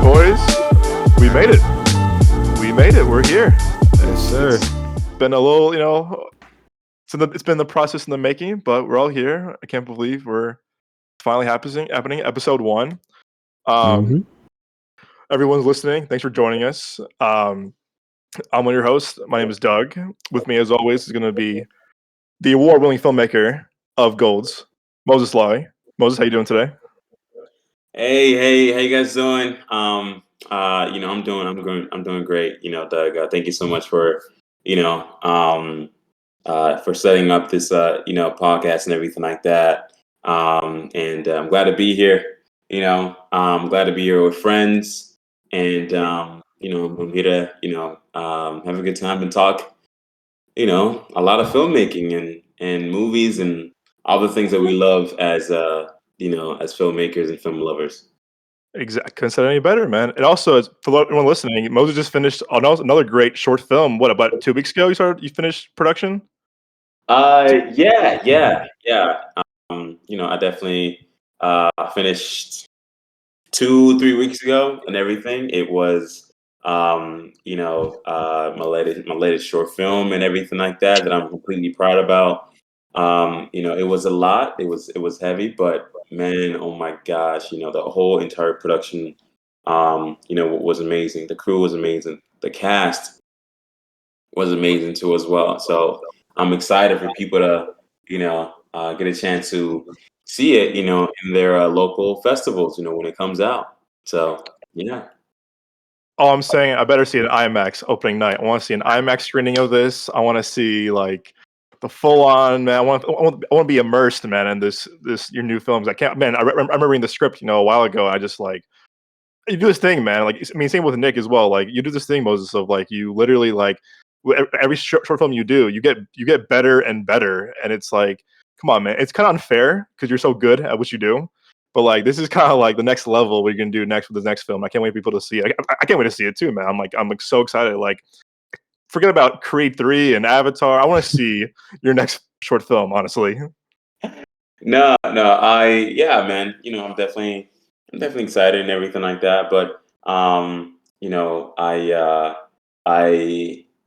boys. We made it. We made it. We're here. Yes, sir. It's been a little, it's been the process in the making, but we're all here. I can't believe we're finally happening. Episode 1. hmm Everyone's listening. Thanks for joining us. I'm one of your hosts. My name is Doug. With me, as always, is going to be the award-winning filmmaker of Golds, Moses Lai. Moses, how you doing today? Hey, how you guys doing? I'm doing great. Doug, thank you so much for, for setting up this, podcast and everything like that. And I'm glad to be here. I'm glad to be here with friends, and I'm here to, have a good time and talk, a lot of filmmaking and movies and all the things that we love as filmmakers and film lovers. Exactly. Couldn't say it any better, man. It also is for everyone listening. Moses just finished another great short film. What, about 2 weeks ago? You finished production? Yeah. I definitely finished 3 weeks ago and everything. It was, my latest short film and everything like that I'm completely proud about. It was a lot. It was heavy, but man, oh my gosh, the whole entire production, was amazing. The crew was amazing. The cast was amazing too as well. So I'm excited for people to, get a chance to see it, in their local festivals, when it comes out. So yeah. Oh, I'm saying I better see an IMAX opening night. I want to see an IMAX screening of this. I want to see like the full on, man. I want to be immersed, man, in this your new films. I can't, man. I remember reading the script, a while ago. And I just like you do this thing, man. Like I mean, same with Nick as well. Like you do this thing, Moses, of like you literally like every short film you do, you get better and better, and it's like, come on, man. It's kind of unfair because you're so good at what you do. But like this is kind of like the next level what you're gonna do next with the next film. I can't wait for people to see it. I can't wait to see it too, man. I'm like so excited. Like forget about Creed 3 and Avatar. I want to see your next short film, honestly. No, yeah, man. I'm definitely excited and everything like that. But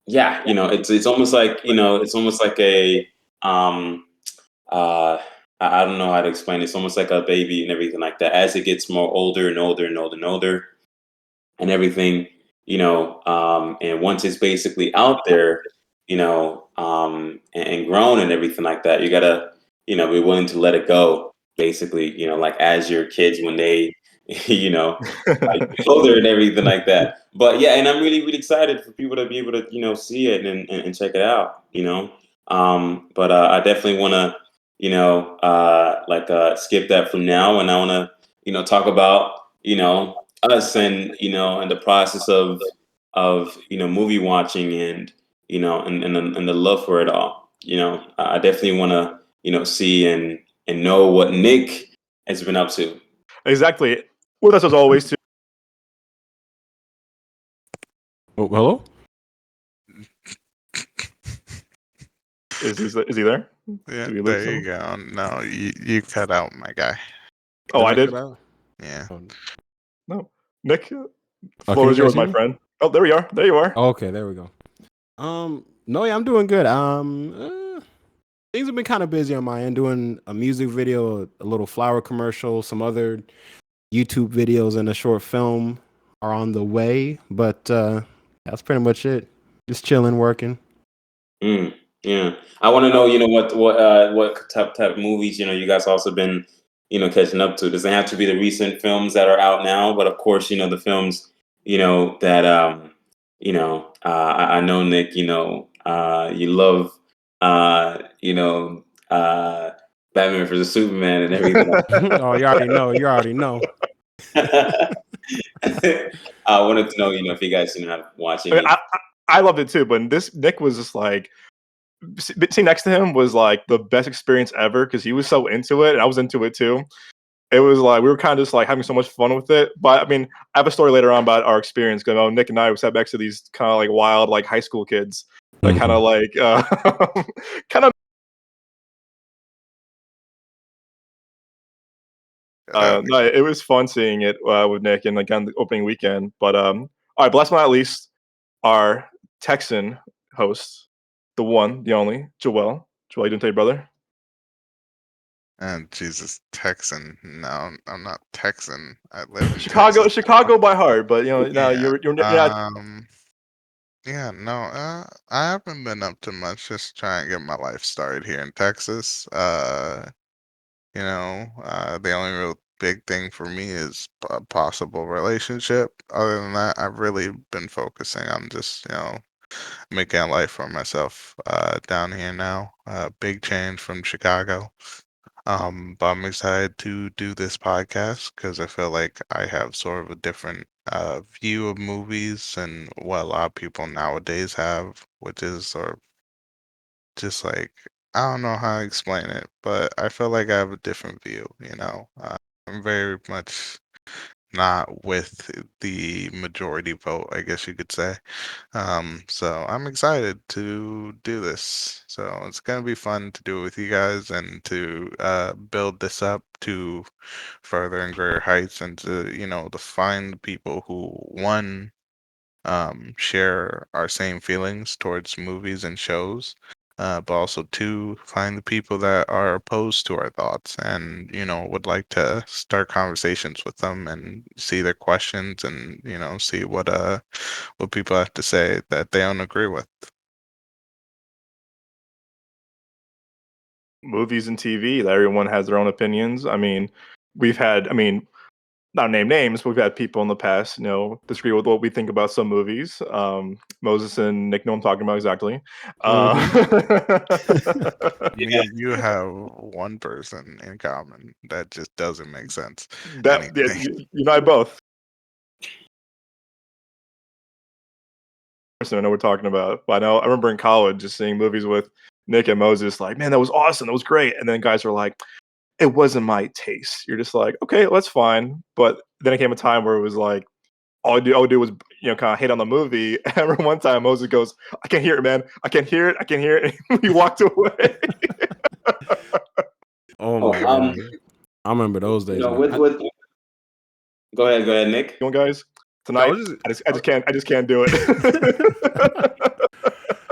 yeah, it's almost like a um, uh, I don't know how to explain it. It's almost like a baby and everything like that. As it gets more older and older and older and older and everything, and once it's basically out there, and grown and everything like that, you gotta, be willing to let it go. Basically, like as your kids when they, like older and everything like that. But yeah, and I'm really, really excited for people to be able to, see it and check it out. But I definitely want to, skip that from now, and I want to, talk about, us and the process of movie watching and and the love for it all. I definitely want to see and know what Nick has been up to. Exactly. With us as always, too. Oh, hello. Is he there? Yeah, Do we lose there you him? go. No, you cut out, my guy. Oh, I did. Yeah. No, Nick. Oh, Floor can is you yours, guys hear my me? friend. Oh, there we are. There you are. Okay, there we go. No, yeah, I'm doing good. Things have been kind of busy on my end, doing a music video, a little flower commercial, some other YouTube videos, and a short film are on the way. But that's pretty much it. Just chilling, working. Yeah, I want to know, what type of movies, you guys also been, catching up to. Doesn't have to be the recent films that are out now, but of course, the films, that I know Nick, you love, Batman vs Superman and everything. Oh, you already know. You already know. I wanted to know, if you guys, have I, watching mean, it. I loved it too, but this Nick was just like sitting next to him was like the best experience ever because he was so into it, and I was into it too. It was like we were kind of just like having so much fun with it. But I mean, I have a story later on about our experience because Nick and I sat next to these kind of like wild like high school kids that kind of like kind of No, it was fun seeing it with Nick and again the opening weekend. But all right, but last but not least, our Texan host, the one, the only, Joel. Joel, you doing today, brother? And Jesus, Texan. No, I'm not Texan. I live in Chicago, Texas. Chicago by heart, but now Yeah. you're not. Yeah, no, I haven't been up to much, just trying to get my life started here in Texas. The only real big thing for me is a possible relationship. Other than that, I've really been focusing on just, making a life for myself down here now. Big change from Chicago. But I'm excited to do this podcast because I feel like I have sort of a different view of movies and what a lot of people nowadays have, which is sort of just like, I don't know how to explain it, but I feel like I have a different view, I'm very much not with the majority vote, I guess you could say. So I'm excited to do this. So it's gonna be fun to do it with you guys and to build this up to further and greater heights and to find people who share our same feelings towards movies and shows, but also two, find the people that are opposed to our thoughts and, would like to start conversations with them and see their questions and, see what people have to say that they don't agree with. Movies and TV that everyone has their own opinions. I mean, not name names, but we've had people in the past, disagree with what we think about some movies. Moses and Nick know what I'm talking about exactly. Me and you have one person in common that just doesn't make sense. Anything. You and I both. I know what we're talking about. But I remember in college just seeing movies with Nick and Moses, like, man, that was awesome, that was great. And then guys were like, it wasn't my taste. You're just like, okay, well, that's fine. But then it came a time where it was like, all I do was kind of hate on the movie. And I remember one time Moses goes, I can't hear it, man. I can't hear it. I can't hear it. And he walked away. Oh Oh, my god, I remember those days, man. with go ahead, Nick. Come on, guys. I Tonight, was I just can't do it.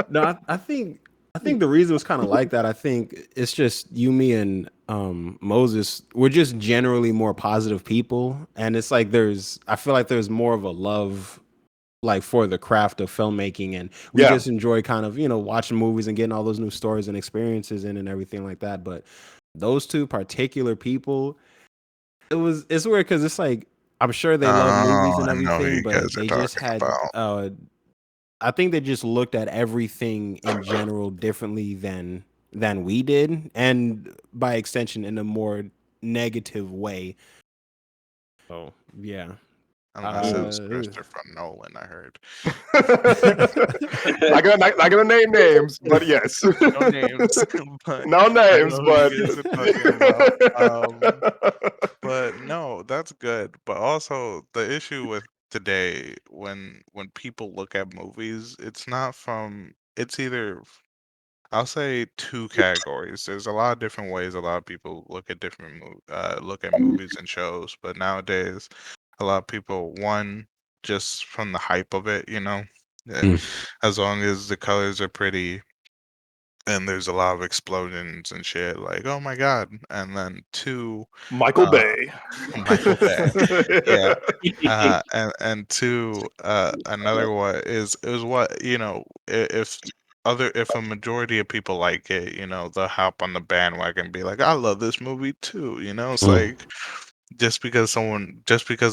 No, I think the reason was kind of like that. I think it's just you, me, and Moses. We're just generally more positive people, and it's like I feel like there's more of a love like for the craft of filmmaking, and we Yeah. just enjoy kind of watching movies and getting all those new stories and experiences in and everything like that. But those two particular people, it's weird because it's like I'm sure they love movies Oh, and I know who everything, you but guys are they just talking had about. I think they just looked at everything in general differently than we did, and by extension, in a more negative way. Oh yeah. Unless it was Uh, Christopher Nolan, I heard. not gonna name names, but yes. No names, but No I names, know who you but guys are talking about. But no, that's good. But also the issue with today, when people look at movies, it's either, I'll say, two categories. There's a lot of different ways a lot of people look at movies and shows, but nowadays a lot of people, one, just from the hype of it, yeah, Mm. as long as the colors are pretty and there's a lot of explosions and shit, like, oh my god. And then two, Michael uh Bay. Michael Bay. Yeah. And two, another one is what, if a majority of people like it, they'll hop on the bandwagon and be like, I love this movie too. It's Mm. like, just because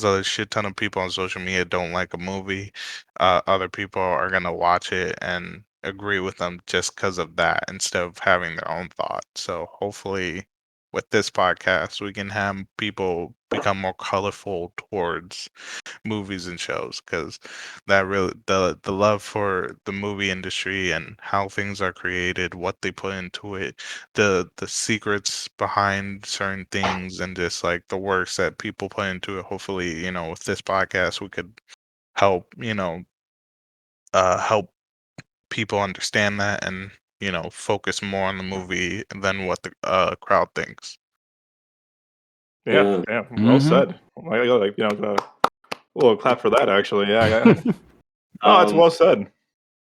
a shit ton of people on social media don't like a movie, other people are gonna watch it and agree with them just because of that instead of having their own thought. So hopefully with this podcast we can have people become more colorful towards movies and shows, because that really, the love for the movie industry and how things are created, what they put into it, the secrets behind certain things, and just like the works that people put into it. Hopefully, with this podcast we could help, help people understand that and focus more on the movie than what the crowd thinks. Yeah, well said. A little clap for that, actually. Yeah. Oh, it's Um, well said.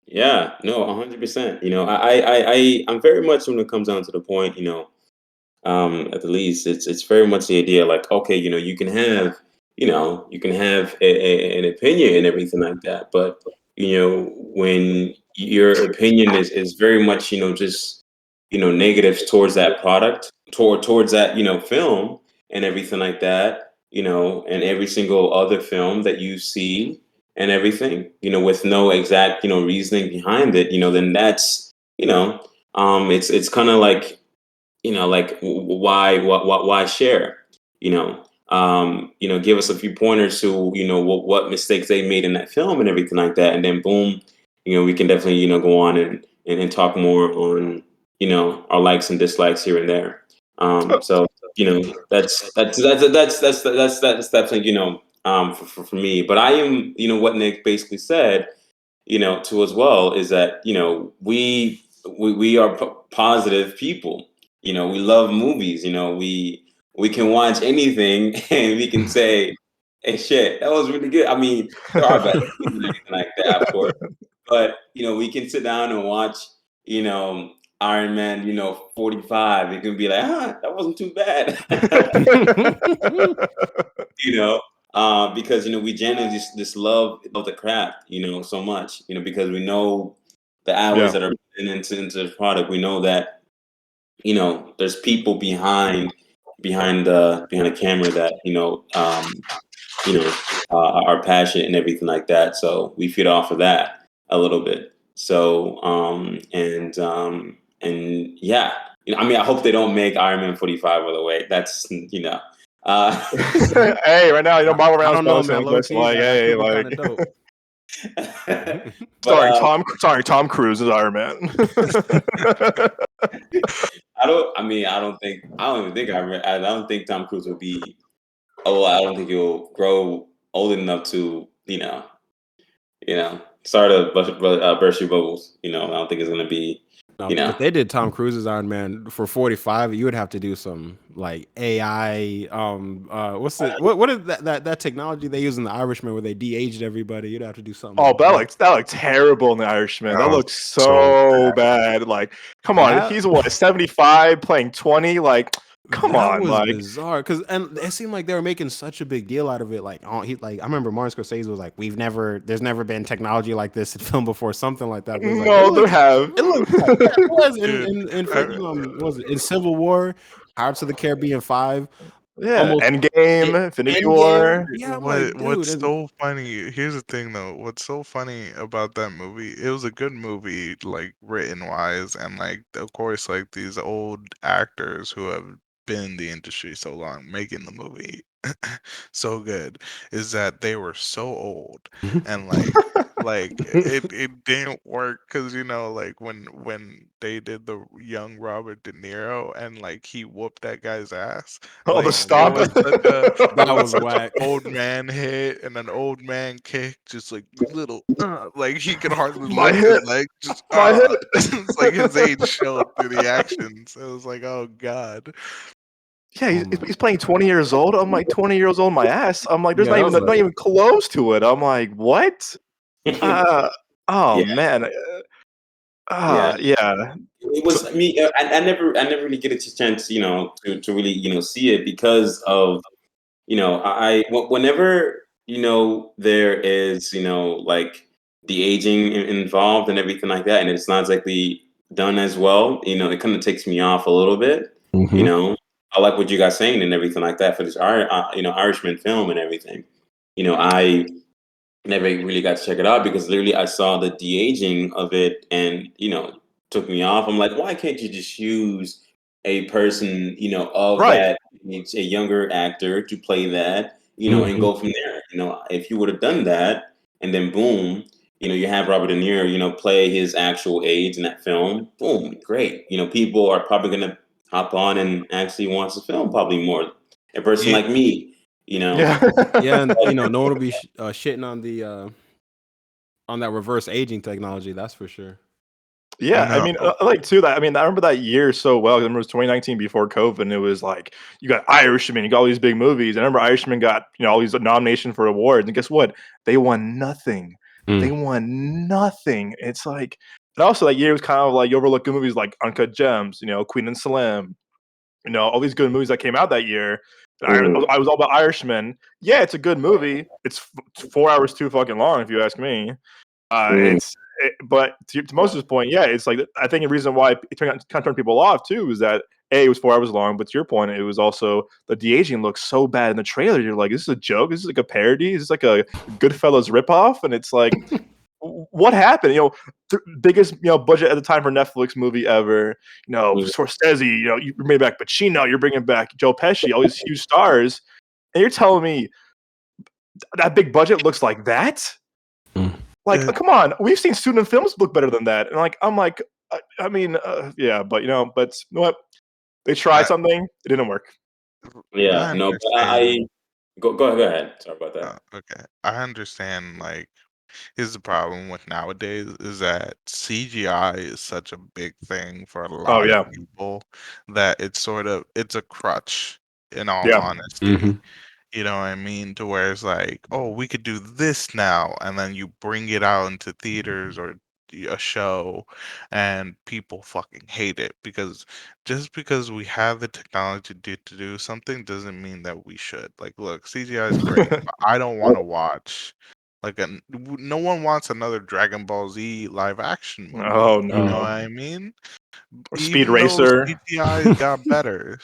yeah, no, 100%. I'm very much when it comes down to the point, at the least, it's very much the idea like, okay, you can have an opinion and everything like that, but when your opinion is very much, just negative towards that product, towards that film and everything like that, and every single other film that you see and everything, with no exact reasoning behind it, then that's it's kind of like why share, give us a few pointers to what mistakes they made in that film and everything like that, and then boom, we can definitely go on and talk more on our likes and dislikes here and there. So that's definitely for me. But I am what Nick basically said to as well is that we are positive people. We love movies. We can watch anything and we can say, "Hey, shit, that was really good." I mean, there are bad movies and anything like that, of course, but we can sit down and watch you know Iron Man 45. It can be like, that wasn't too bad. you know, because we genuinely just love the craft, so much, because we know the hours Yeah. that are put into the product. We know that there's people behind the camera that are passionate and everything like that. So we feed off of that a little bit. So and yeah, I mean, I hope they don't make Iron Man 45. By the way, that's uh, Hey, right now, Marvel I Rounds don't know, posting man. like Low this, key, like, that hey, could be like, kind of dope. but Tom Cruise is Iron Man. I don't even think I don't think Tom Cruise will be. Oh, I don't think he'll grow old enough to start a burst your bubbles. I don't think it's gonna be. No, if they did Tom Cruise's Iron Man for 45, you would have to do some like AI. What is that technology they use in The Irishman where they de-aged everybody? You'd have to do something Oh, like that. that looks terrible in The Irishman. That Oh, looks so so bad. Like, come on, That he's what, 75 playing 20? Like, come that on, was like. bizarre because and it seemed like they were making such a big deal out of it. Like, I remember Martin Scorsese was like, there's never been technology like this in film before, something like that. But it's like No, there have. it looks like yeah, it was dude, in fucking what was it in Civil War, Pirates of the Caribbean 5, Yeah, almost Endgame, Infinity Endgame. War. Yeah, I'm like, dude, what's and so funny? Here's the thing, though. What's so funny about that movie? It was a good movie, like written wise, and like of course, like these old actors who have been in the industry so long making the movie so good is that they were so old and like it didn't work because like when they did the young Robert De Niro and like he whooped that guy's ass, Oh, the like it stomp. was such a it that was was such an whack. old man hit and an old man kick, just like little, like he could hardly My lift his hip. leg, just My hip. it's like his age showed through the actions. It was like, oh god. Yeah, Oh he's my, playing 20 years old. I'm like, 20 years old, my ass. I'm like, there's yeah, that was not like even close to it. I'm like, what? Uh, oh yeah, man. yeah. Yeah. It So, was me. I never really get a chance, to really, see it because of, whenever, there is, like the aging involved and everything like that, and it's not exactly done as well, it kind of takes me off a little bit, you Mhm. know. I like what you guys saying and everything like that for this, Irishman film and everything. I never really got to check it out because literally I saw the de aging of it and took me off. I'm like, why can't you just use a person of right. that age, a younger actor to play that and Mhm. go from there. If you would have done that and then boom, you have Robert De Niro play his actual age in that film. Boom, great. People are probably gonna hop on and actually watch the film probably more. A person Yeah, like me, Yeah. Yeah, and no one will be shitting on the on that reverse aging technology. That's for sure. Yeah, I No, mean, like too that. I mean, I remember that year so well. I remember it was 2019 before COVID, and it was like you got Irishman, you got all these big movies. I remember Irishman got all these nominations for awards, and guess what? They won nothing. They Mm. won nothing. It's like, and also that year was kind of like you overlook good movies like Uncut Gems, Queen and Slim, all these good movies that came out that year. And Mhm. I was all about Irishman. Yeah, it's a good movie. It's 4 hours too fucking long, if you ask me. Mhm. But to Moses' point, yeah, it's like I think the reason why it kind of turned people off too is that it was 4 hours long, but to your point, it was also the de aging looks so bad in the trailer. You're like, this is a joke. This is like a parody. This is like a Goodfellas ripoff, and it's like, what happened? Biggest budget at the time for Netflix movie ever. Mhm. Scorsese. You bring back Pacino. You're bringing back Joe Pesci. All these huge stars, and you're telling me that big budget looks like that? Mm. Like, it, come on, we've seen student films look better than that, and I'm like, I mean, yeah, but but you know what? They tried I something, it didn't work. Yeah, I no, but understand. go ahead. Sorry about that. Okay, I understand. Like, here's the problem with nowadays is that CGI is such a big thing for a Oh lot of yeah, people that it's a crutch. In all yeah, honesty, Mhm. you know what I mean? To where it's like, oh, we could do this now, and then you bring it out into theaters or a show, and people fucking hate it because just because we have the technology to do something doesn't mean that we should. Like, look, CGI is great, but I don't want to watch no one wants another Dragon Ball Z live action movie. oh You know what Mm. no, I mean? or Speed Even though Racer. CGI got better,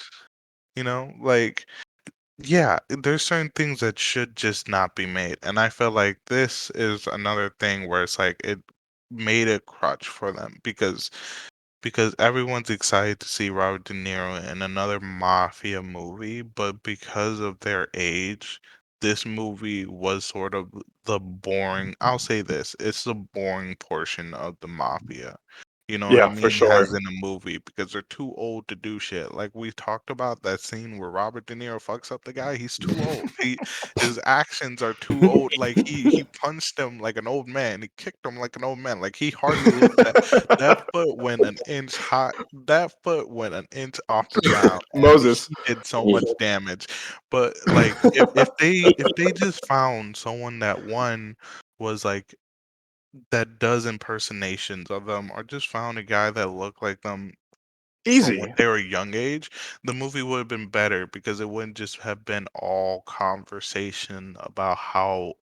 like yeah, there's certain things that should just not be made, and I feel like this is another thing where it's like it made a crutch for them because everyone's excited to see Robert De Niro in another mafia movie, but because of their age, this movie was sort of the boring. I'll say this, it's the boring portion of the mafia. You know what I Yeah, for mean? sure. As in a movie, because they're too old to do shit. Like we talked about that scene where Robert De Niro fucks up the guy. He's too old. His actions are too old. Like he punched him like an old man. He kicked him like an old man. Like he hardly looked at that foot went an inch high. That foot went an inch off the ground, and Moses. he did so much damage. But like, if they just found someone that one was like that does impersonations of them, or just found a guy that looked like them from when Easy. they were a young age, the movie would have been better because it wouldn't just have been all conversation about how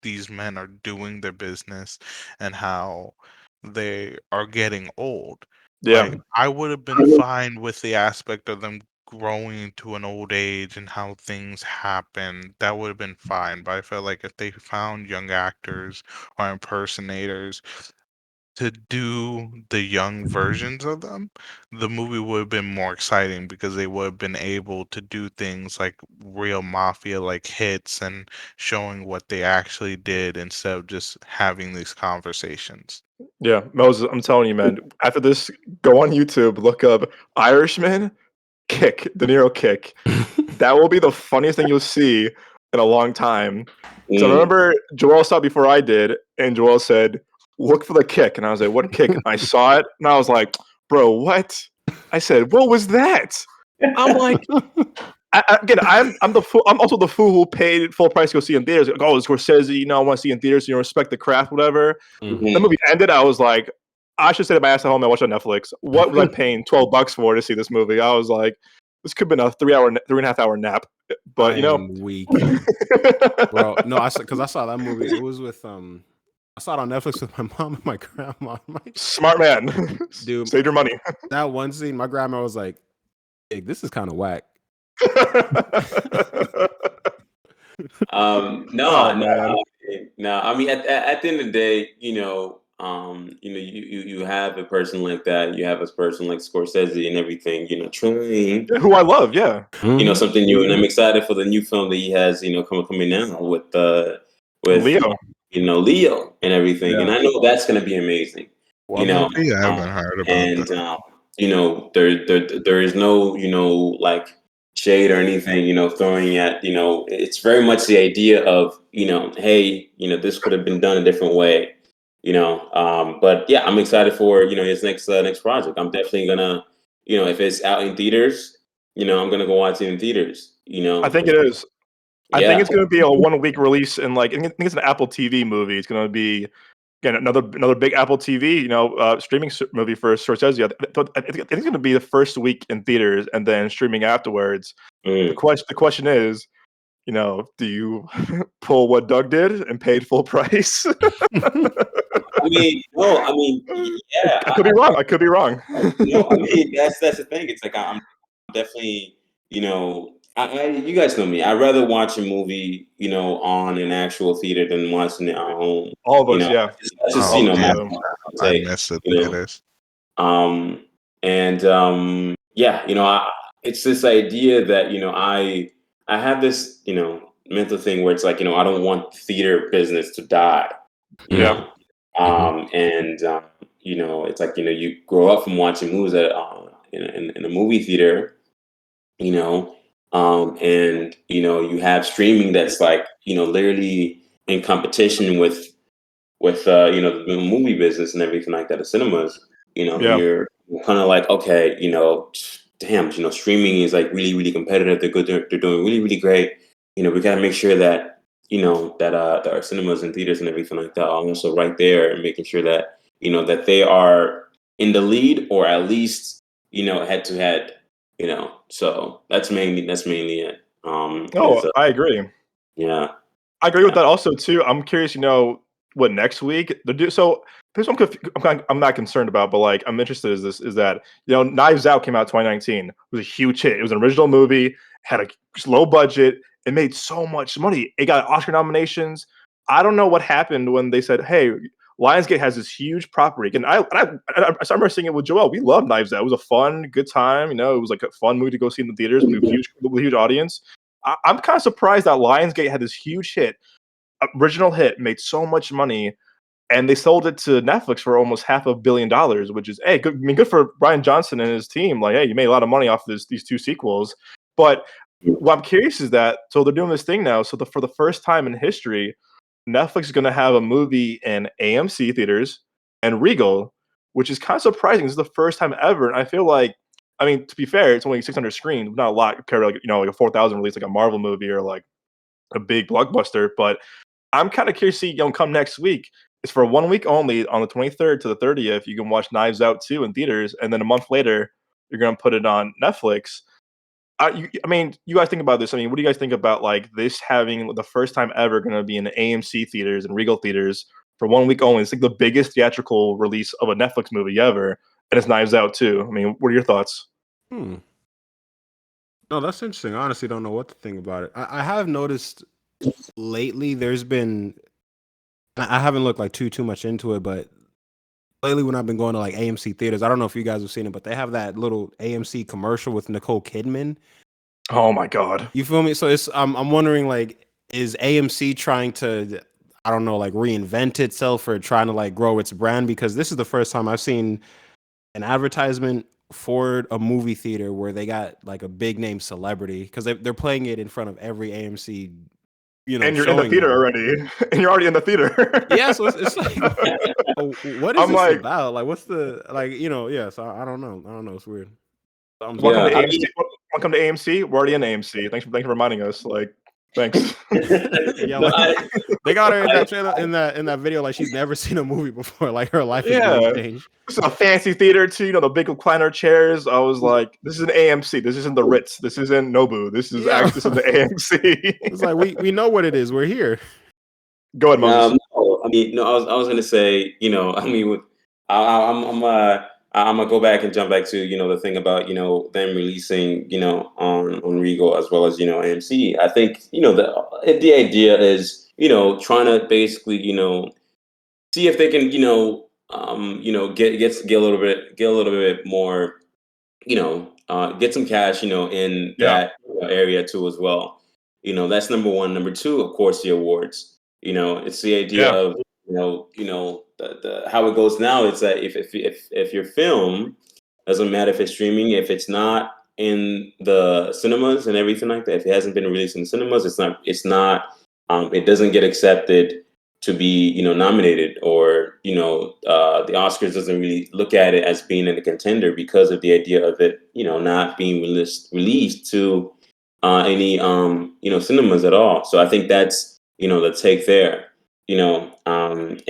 these men are doing their business and how they are getting old. Yeah, Like, I would have been fine with the aspect of them growing to an old age and how things happen. That would have been fine. But I felt like if they found young actors or impersonators to do the young versions of them, the movie would have been more exciting because they would have been able to do things like real mafia like hits and showing what they actually did instead of just having these conversations. yeah, Moses. I'm telling you, man. After this, go on YouTube, look up Irishman kick, De Niro kick. That will be the funniest thing you'll see in a long time. Because I Mm. remember Joel saw it before I did, and Joel said, "Look for the kick," and I was like, "What kick?" I saw it, and I was like, "Bro, what?" I said, "What was that?" I'm like, again, I'm the fool. I'm also the fool who paid full price to go see in theaters. Like, oh, Scorsese, I want to see in theaters. So you respect the craft, whatever. Mm. The Mhm. movie ended. I was like, I should sit at my ass at home and watch it on Netflix. What was I paying $12 for to see this movie? I was like, this could have been a 3.5 hour nap. But I am weak, bro. No, because I saw that movie. It was with I saw it on Netflix with my mom and my grandma. smart man, Dude, save your money. that one scene, my grandma was like, "Hey, this is kind of whack." No, Oh no, man, no. I mean, at the end of the day, you have a person like that. You have a person like Scorsese and everything. Trying, yeah, who I love, yeah, Mhm. something new, and I'm excited for the new film that he has, coming out with Leo, Leo and everything. And yeah, I know that's going to be amazing. What You know, movie? I um, haven't heard about that. and there is no like shade or anything throwing at it's very much the idea of hey this could have been done a different way. But yeah, I'm excited for his next project. I'm definitely gonna, if it's out in theaters, I'm gonna go watch it in theaters. I think it is. I think Yeah. it's going to be a 1 week release, and like I think it's an Apple TV movie. It's going to be again another big Apple TV, streaming movie for Scorsese. I think it's going to be the first week in theaters and then streaming afterwards. The Mm. question is, do you pull what Doug did and paid full price? I mean, no, I mean, yeah, I could be wrong. I could be wrong. I mean, that's the thing. It's like I'm definitely, you guys know me. I'd rather watch a movie, on an actual theater than watching it at home. All of You us, know, yeah. that's just All of us, my yeah. I take. miss the You know, theaters. yeah, it's this idea that I have this mental thing where it's like I don't want theater business to die. You Yeah. know, and it's like you grow up from watching movies in a movie theater, you know, and you have streaming that's like literally in competition with the movie business and everything like that, the cinemas. Yeah. You're kind of like, okay, damn, streaming is like really really competitive. They're good. They're doing really really great. We got to make sure that that our cinemas and theaters and everything like that are also right there and making sure that that they are in the lead or at least head to head. So that's mainly it. Oh, I agree. Yeah. I agree with that also too. I'm curious, what next week they do. So here's what I'm not concerned about, but like I'm interested is that Knives Out came out 2019. It was a huge hit. It was an original movie, had a low budget, it made so much money. It got Oscar nominations. I don't know what happened when they said, "Hey, Lionsgate has this huge property." And I remember seeing it with Joel. We loved Knives Out. It was a fun, good time. It was like a fun movie to go see in the theaters with a huge audience. I'm kind of surprised that Lionsgate had this huge hit, original hit, made so much money, and they sold it to Netflix for almost $500 million, which is good. I mean, good for Brian Johnson and his team. Like, hey, you made a lot of money off these two sequels. But what I'm curious is that so they're doing this thing now. So for the first time in history, Netflix is going to have a movie in AMC theaters and Regal, which is kind of surprising. This is the first time ever, and I feel like, I mean, to be fair, it's only 600 screens, not a lot compared to like a 4,000 release, like a Marvel movie or like a big blockbuster. But I'm kind of curious to see, come next week. It's for 1 week only on the 23rd to the 30th. You can watch Knives Out 2 in theaters, and then a month later, you're going to put it on Netflix. I mean, you guys think about this. I mean, what do you guys think about like this having the first time ever going to be in AMC theaters and Regal theaters for 1 week only? It's like the biggest theatrical release of a Netflix movie ever, and it's Knives Out too. I mean, what are your thoughts? No, that's interesting. I honestly don't know what to think about it. I have noticed lately there's been, I haven't looked like too much into it, but lately when I've been going to like AMC theaters, I don't know if you guys have seen it, but they have that little AMC commercial with Nicole Kidman. Oh my god. You feel me? So I'm wondering, like, is AMC trying to, I don't know, like reinvent itself or trying to like grow its brand? Because this is the first time I've seen an advertisement for a movie theater where they got like a big name celebrity, because they're playing it in front of every AMC, And you're in the showing theater now. already, and you're already in the theater. Yeah, so it's like, what is I'm this like, about? Like, what's the like? Yeah. So I don't know. I don't know. It's weird. welcome to Yeah. AMC. Welcome to AMC. We're already in AMC. Thanks for reminding us. Like, thanks. Yeah, No, like they got her in I- that trailer, in that video, like she's never seen a movie before. Like her life is being Yeah. changed. This is a fancy theater too, the big recliner chairs. I was like, this is an AMC. This isn't the Ritz. This isn't Nobu. This is Yeah. this is the AMC. It's like we know what it is. We're here. Go ahead, Moses. No, I mean, no, I was gonna say, I mean, I'm gonna go back and jump back to the thing about them releasing on Regal as well as AMC. I think the idea is trying to basically see if they can get a little bit more get some cash in Yeah. that area too as well. That's number one. Number two, of course, the awards. It's the idea Yeah. of the how it goes now. It's that if your film doesn't matter if it's streaming, if it's not in the cinemas and everything like that, if it hasn't been released in the cinemas, it doesn't get accepted to be, nominated, or the Oscars doesn't really look at it as being in a contender because of the idea of it, not being released to any cinemas at all. So I think that's the take there. And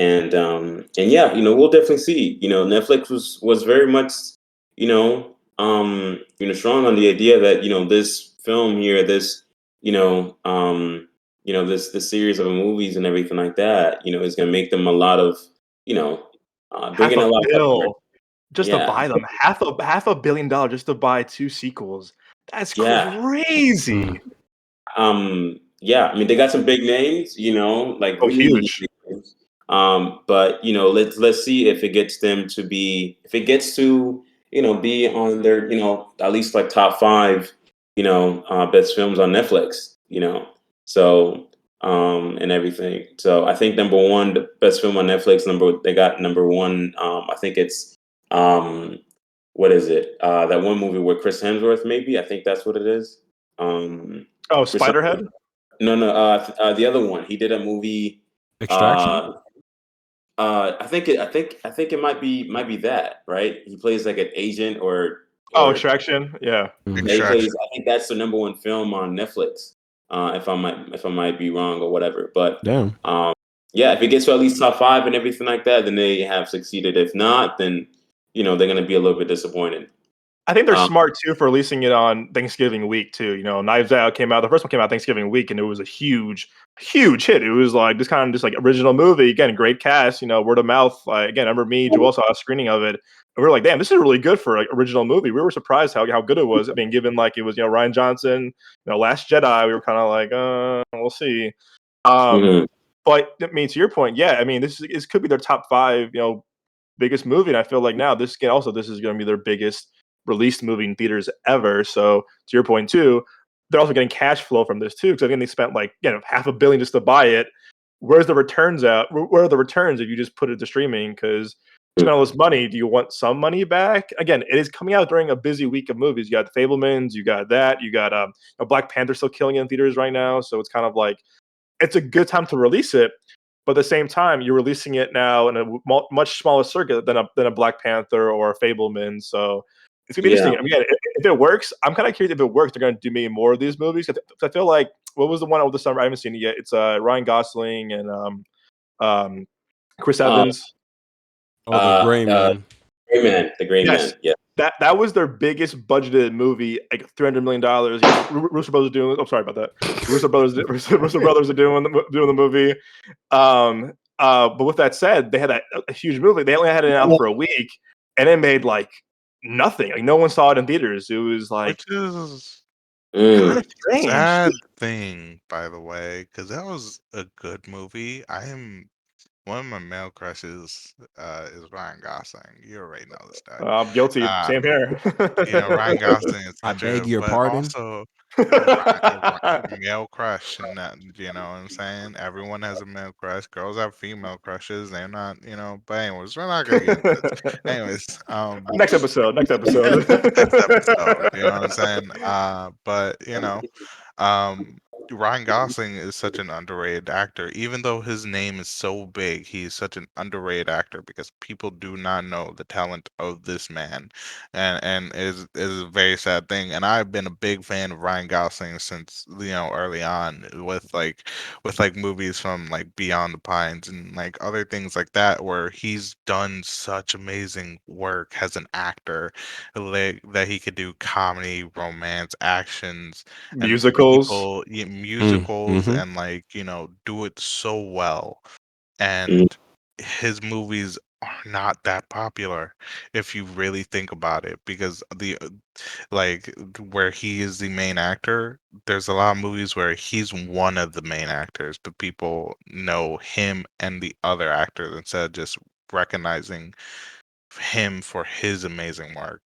yeah, we'll definitely see. Netflix was very much strong on the idea that this film here, this this series of movies and everything like that, is going to make them a lot of bring half in a a lot of customers. bill just to Yeah, buy them. Half a billion dollars just to buy 2 sequels. That's yeah. crazy. Yeah, I mean, they got some big names, like Oh, really, really huge. big names. But let's see if it gets them to be, if it gets to, be on their, at least like top 5, best films on Netflix, so, and everything. So I think number one, the best film on Netflix, they got number one. I think it's, what is it? That one movie with Chris Hemsworth, maybe. I think that's what it is. Oh, Chris Spiderhead? No, no. The other one. He did a movie. Extraction. I think it might be that, right? He plays like an agent, Oh, or Extraction? Yeah. yeah, he Extraction. plays. I think that's the number one film on Netflix. If I might be wrong or whatever, but Damn. yeah, if it gets to at least top 5 and everything like that, then they have succeeded. If not, then they're gonna be a little bit disappointed. I think they're Um, smart too for releasing it on Thanksgiving week too. Knives Out came out. The first one came out Thanksgiving week, and it was a huge, huge hit. It was like this kind of just like original movie. Again, great cast. Word of mouth. Again, I remember me, Joel saw a screening of it, and we were like, "Damn, this is really good for an original movie." We were surprised how good it was. I mean, given like it was Ryan Johnson, Last Jedi, we were kind of like, we'll see. Um, mhm. but I mean, to your point, yeah, I mean, this could be their top 5, biggest movie, and I feel like now this is going to be their biggest released movie in theaters ever. So to your point too, they're also getting cash flow from this too, because I think they spent like half a billion just to buy it. Where's the returns at? Where are the returns if you just put it to streaming? Because you spend all this money, do you want some money back? Again, it is coming out during a busy week of movies. You got The Fablemans, you got that, you got Black Panther still killing it in theaters right now. So it's kind of like it's a good time to release it, but at the same time, you're releasing it now in a much smaller circuit than a Black Panther or a Fableman. So it's gonna be Yeah. interesting. I mean, yeah, if it works, I'm kind of curious if it works. They're gonna do maybe more of these movies. 'Cause I feel like what was the one over the summer? I haven't seen it yet. It's Ryan Gosling and um, Chris Uh, Evans. Oh, the gray uh, man. Gray Man, the Gray Yes, Man. Yeah. that was their biggest budgeted movie, like $300 million. Russo Brothers are doing. I'm sorry about that. Russo Brothers are doing the movie. But with that said, they had a huge movie. They only had it out for a week, and it made like nothing. Like no one saw it in theaters. It was like Which is kind Mm. of strange. sad thing, by the way, because that was a good movie. I am one of my male crushes is Ryan Gosling. You already know this guy. I'm guilty. Uh, Same here. Ryan Gosling is I such beg a, your but pardon. also male crush, and that you know what I'm saying. Everyone has a male crush. Girls have female crushes. They're not, But anyways, we're not gonna get into this. Anyways, Next episode. Next episode. next episode. You know what I'm saying? But um, Ryan Gosling is such an underrated actor. Even though his name is so big, he's such an underrated actor because people do not know the talent of this man, and is a very sad thing. And I've been a big fan of Ryan Gosling since early on with movies from like Beyond the Pines and like other things like that, where he's done such amazing work as an actor, like that he could do comedy, romance, actions, and Musicals. musicals, Mm-hmm. and do it so well. Mm. And his movies are not that popular if you really think about it, because like where he is the main actor, there's a lot of movies where he's one of the main actors, but people know him and the other actors instead of just recognizing him for his amazing work.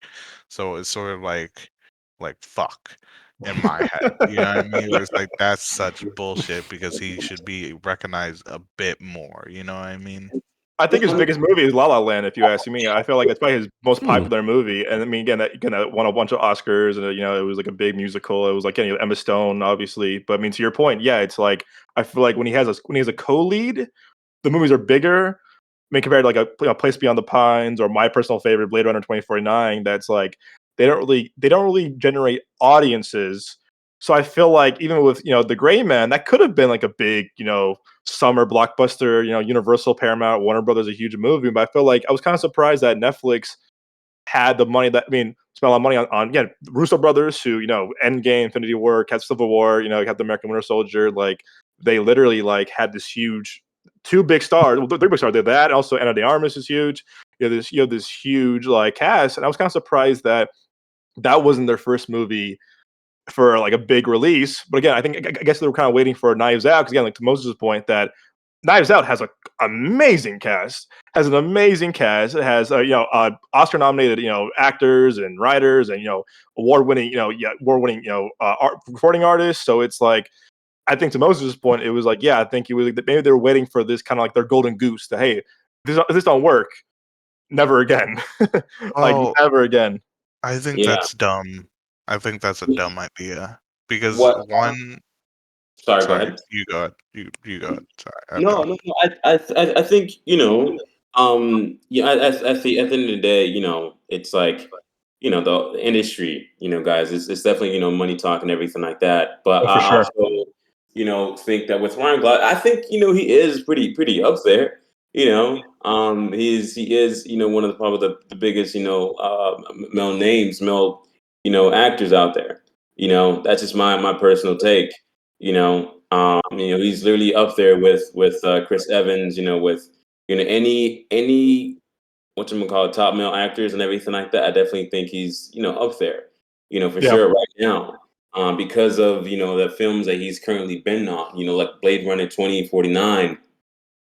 So it's sort of like fuck in my head. You know what I mean? Where it's like that's such bullshit because he should be recognized a bit more. You know what I mean? I think Yeah, his biggest movie is La La Land, if you ask me. I feel like it's probably his most Hmm. popular movie. And I mean, again, that won a bunch of Oscars, and it was like a big musical. It was like getting Emma Stone, obviously. But I mean, to your point, yeah, it's like I feel like when he has a co-lead, the movies are bigger. I mean, compared to like a Place Beyond the Pines or my personal favorite, Blade Runner 2049. That's like they don't really generate audiences. So I feel like even with the Gray Man, that could have been like a big summer blockbuster. Universal, Paramount, Warner Brothers, a huge movie. But I feel like I was kind of surprised that Netflix had the money spent a lot of money on again, Russo brothers who, Endgame, Infinity War, had Civil War, Captain America, Winter Soldier, like they literally like had this huge two big stars, well, three big stars. They had that, and also Anna de Armas is huge. You have this huge like cast, and I was kind of surprised that that wasn't their first movie for like a big release. But again, I guess they were kind of waiting for Knives Out because again, like to Moses' point, that Knives Out has an amazing cast. Has an amazing cast. It has Oscar nominated actors and writers and award winning recording artists. So it's like I think to Moses' point, it was like I think it was like, maybe they were waiting for this kind of like their golden goose to hey this don't work never again like Oh, never again. I think Yeah. that's dumb. I think that's a dumb idea because What? one. Sorry, go Sorry, ahead. you go ahead. You go ahead. Sorry, I'm No, done. no, no. I think yeah. At the end of the day, it's like the industry, guys. It's definitely money talk and everything like that. But Oh, for I sure. also think that with Ryan Gosling, I think he is pretty up there. He is one of probably the biggest male names, male actors out there. That's just my personal take. He's literally up there with Chris Evans. With any whatchamacallit, top male actors and everything like that. I definitely think he's up there. For Yeah. sure right now. Because of the films that he's currently been on. Like Blade Runner 2049.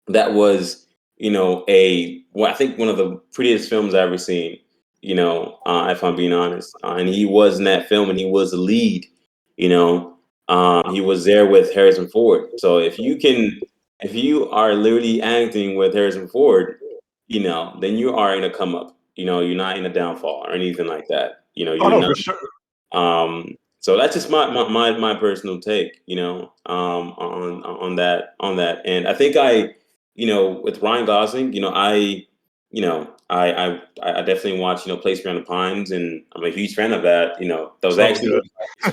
That was I think one of the prettiest films I've ever seen. If I'm being honest, and he was in that film, and he was the lead. You know, he was there with Harrison Ford. So if you are literally acting with Harrison Ford, then you are in a come up. You're not in a downfall or anything like that. Oh You're no, not. for sure. So that's just my personal take, on that. And I think with Ryan Gosling, I definitely watch Place Beyond the Pines, and I'm a huge fan of that. That was So actually good.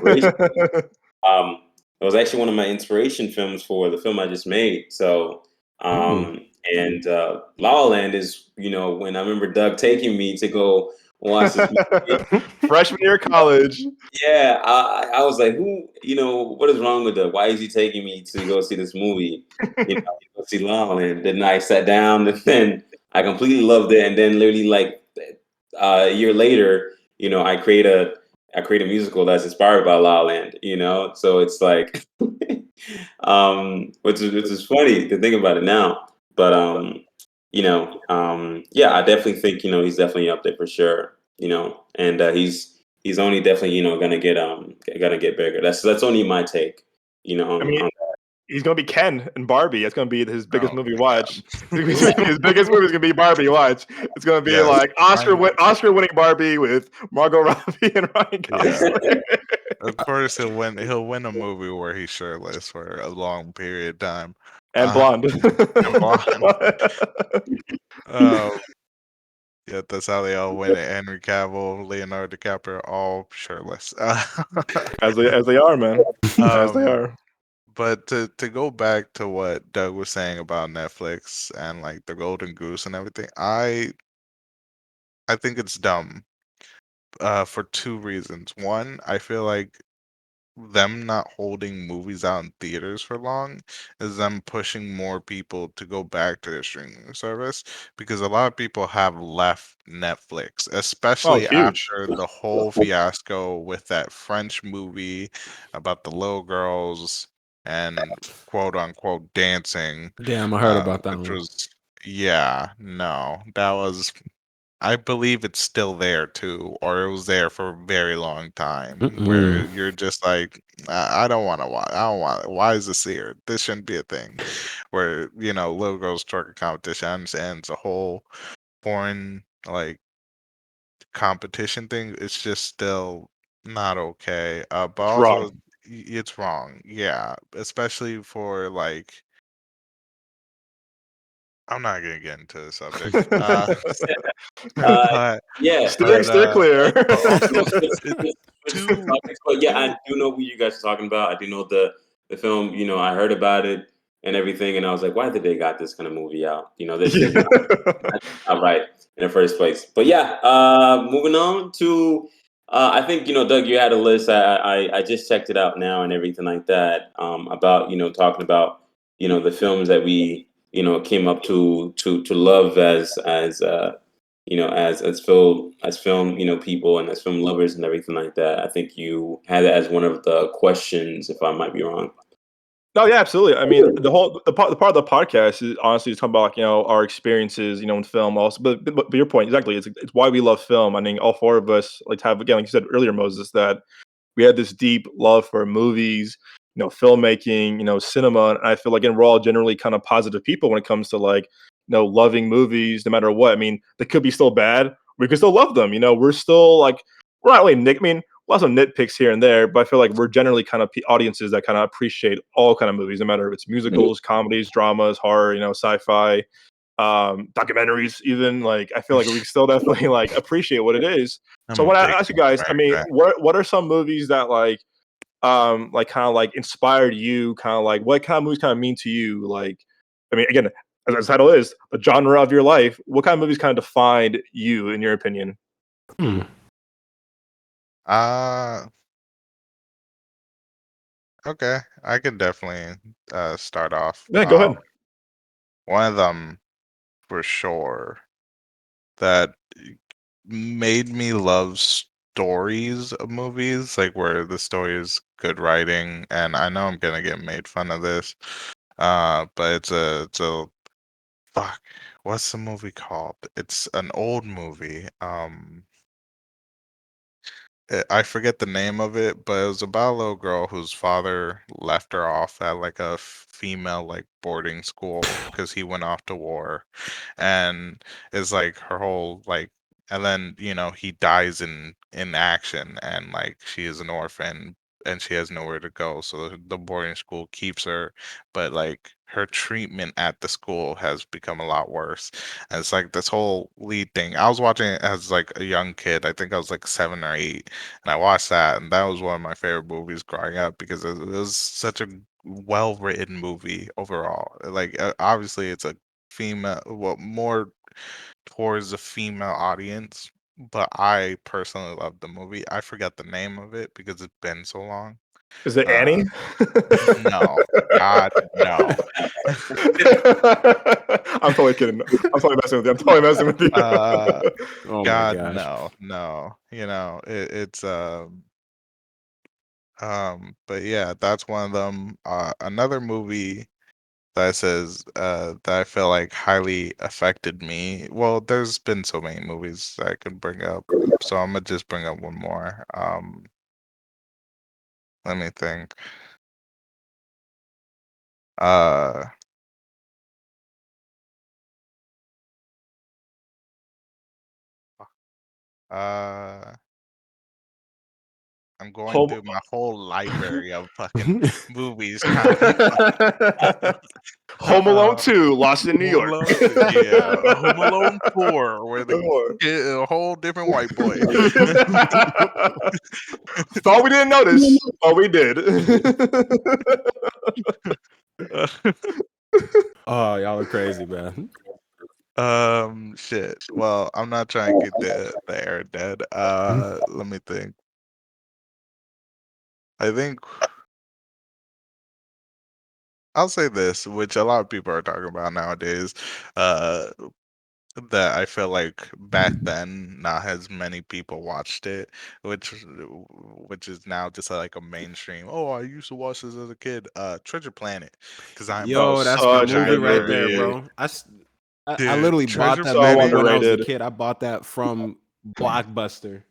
one of my inspiration. Um, it was actually one of my inspiration films for the film I just made. So, Ooh. and La La Land is when I remember Doug taking me to go watch this movie. Freshman year of college. Yeah, I was like, what is wrong with that? Why is he taking me to go see this movie? Go see La La Land. Then I sat down, and then I completely loved it. And then literally like a year later, I create a musical that's inspired by La La Land. So it's like, which is funny to think about it now. But yeah, I definitely think he's definitely up there for sure. And he's only definitely gonna get bigger. That's only my take. I mean, On he's gonna be Ken in Barbie. That's gonna be his biggest Oh movie. my Watch. yeah, His biggest movie is gonna be Barbie. Watch. It's gonna be Yes, like Oscar Ryan. Oscar winning Barbie with Margot Robbie and Ryan Yeah, Gosling of course he'll win a movie where he's shirtless for a long period of time. and Uh, Blonde. and blonde. Um, yeah, that's how they all win it. Henry Cavill, Leonardo DiCaprio, all shirtless. as they are, man. As they um, are. but to go back to what Doug was saying about Netflix and like the Golden Goose and everything, I think it's dumb. For two reasons. One, I feel like them not holding movies out in theaters for long is them pushing more people to go back to their streaming service because a lot of people have left Netflix, Oh, especially huge. after the whole fiasco with that French movie about the little girls and quote unquote dancing, Damn, I heard about that which one. was, yeah, no, that was, I believe it's still there too, or it was there for a very long time. Where Mm-mm. you're just like, I don't want to watch. I don't want. Why is this here? This shouldn't be a thing. Where little girls twerking competition. I understand it's a whole foreign like competition thing. It's just still not okay. But It's also, wrong. it's wrong. Yeah, especially for like I'm not gonna get into the subject. Uh, But yeah, Steer, steer clear. it's two. topics, but yeah, I do know who you guys are talking about. I do know the film. You know, I heard about it and everything, and I was like, why did they got this kind of movie out? You know, this is Yeah. not right in the first place. But yeah, moving on to. I think Doug, you had a list. I just checked it out now and everything like that. About talking about the films that we came up to love as film people and as film lovers and everything like that. I think you had it as one of the questions, if I might be wrong. No, yeah, absolutely. I mean, the part of the podcast is honestly just talking about like, our experiences, in film also. But your point exactly, it's why we love film. I mean, all four of us like have again, like you said earlier, Moses, that we had this deep love for movies, filmmaking, cinema. And I feel like and we're all generally kind of positive people when it comes to like, loving movies, no matter what. I mean, they could be still bad. We could still love them. We're still like we're not really I mean, lots of nitpicks here and there, but I feel like we're generally kind of audiences that kind of appreciate all kind of movies, no matter if it's musicals, comedies, dramas, horror, sci-fi, documentaries, even. Like I feel like we still definitely like appreciate what it is. So I'm a what I big ask you guys, I mean, fan. what are some movies that like kind of like inspired you? Kind of like what kind of movies kind of mean to you? Like, I mean, again, as the title is, the genre of your life. What kind of movies kind of defined you, in your opinion? Hmm. Uh, okay, I can definitely start off. Yeah, go ahead. One of them for sure that made me love stories of movies, like where the story is good writing, and I know I'm gonna get made fun of this, but it's a fuck. What's the movie called? It's an old movie. I forget the name of it, but it was about a little girl whose father left her off at like a female like boarding school because he went off to war, and it's like her whole like, and then he dies in action, and like she is an orphan and she has nowhere to go, so the boarding school keeps her, but like her treatment at the school has become a lot worse, and it's like this whole lead thing. I was watching it as like a young kid. I think I was like 7 or 8, and I watched that, and that was one of my favorite movies growing up because it was such a well written movie overall. Like obviously, it's a female, well, more towards a female audience, but I personally love the movie. I forgot the name of it because it's been so long. Is it Uh, Annie? no, God, no. I'm totally kidding. I'm totally messing with you. I'm totally messing with you. uh, Oh my God, gosh. no, no. It's but yeah, that's one of them. Another movie that says that I feel like highly affected me. Well, there's been so many movies that I could bring up, so I'm gonna just bring up one more. Let me think. Uh, uh, I'm going Home through my whole library of fucking movies trying to Home Alone 2, Lost in New Home York. Alone, yeah, Home Alone 4, where the Come kid, a whole different white boy. Thought we didn't notice. Oh, we did. Oh, y'all are crazy, man. Shit. Well, I'm not trying to get the air dead. Let me think. I think I'll say this, which a lot of people are talking about nowadays. Uh, that I feel like back then, not as many people watched it, which is now just like a mainstream. Oh, I used to watch this as a kid. Treasure Planet, because I'm a Oh, Yo, that's my such a movie good right there, movie. bro. I dude. literally bought Treasure that So movie Planet, when I was a underrated. kid. I bought that from Blockbuster.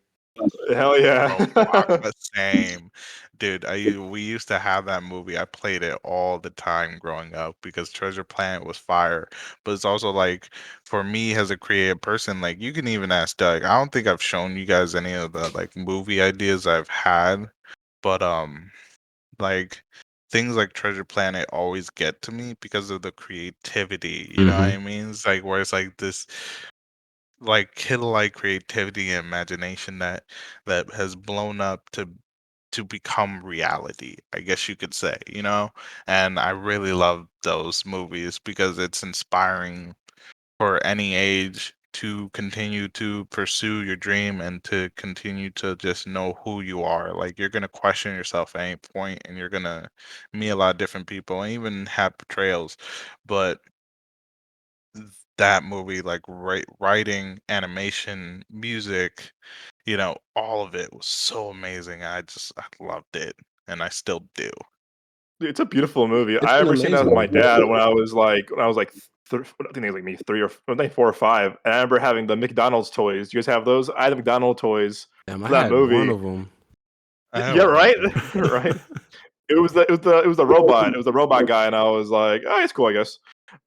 Hell yeah. bro. Block the same, dude. We used to have that movie. I played it all the time growing up because Treasure Planet was fire. But it's also like for me as a creative person, like you can even ask Doug. I don't think I've shown you guys any of the like movie ideas I've had, but like things like Treasure Planet always get to me because of the creativity. You know what I mean? It's like where it's like this like kid-like creativity and imagination that has blown up to become reality, I guess you could say, you know? And I really love those movies because it's inspiring for any age to continue to pursue your dream and to continue to just know who you are. Like you're gonna question yourself at any point and you're gonna meet a lot of different people and even have betrayals. But that movie, like writing, animation, music, all of it was so amazing. I loved it, and I still do. It's a beautiful movie. It's I an remember seeing that with amazing my movie. dad when I was like I think it was like me 3 or I think 4 or 5. And I remember having the McDonald's toys. You guys have those? I had the McDonald's toys Damn, I for that had one movie. of them. I have Yeah, one right, too. right. It was the robot. It was the robot guy, and I was like, oh, it's cool, I guess.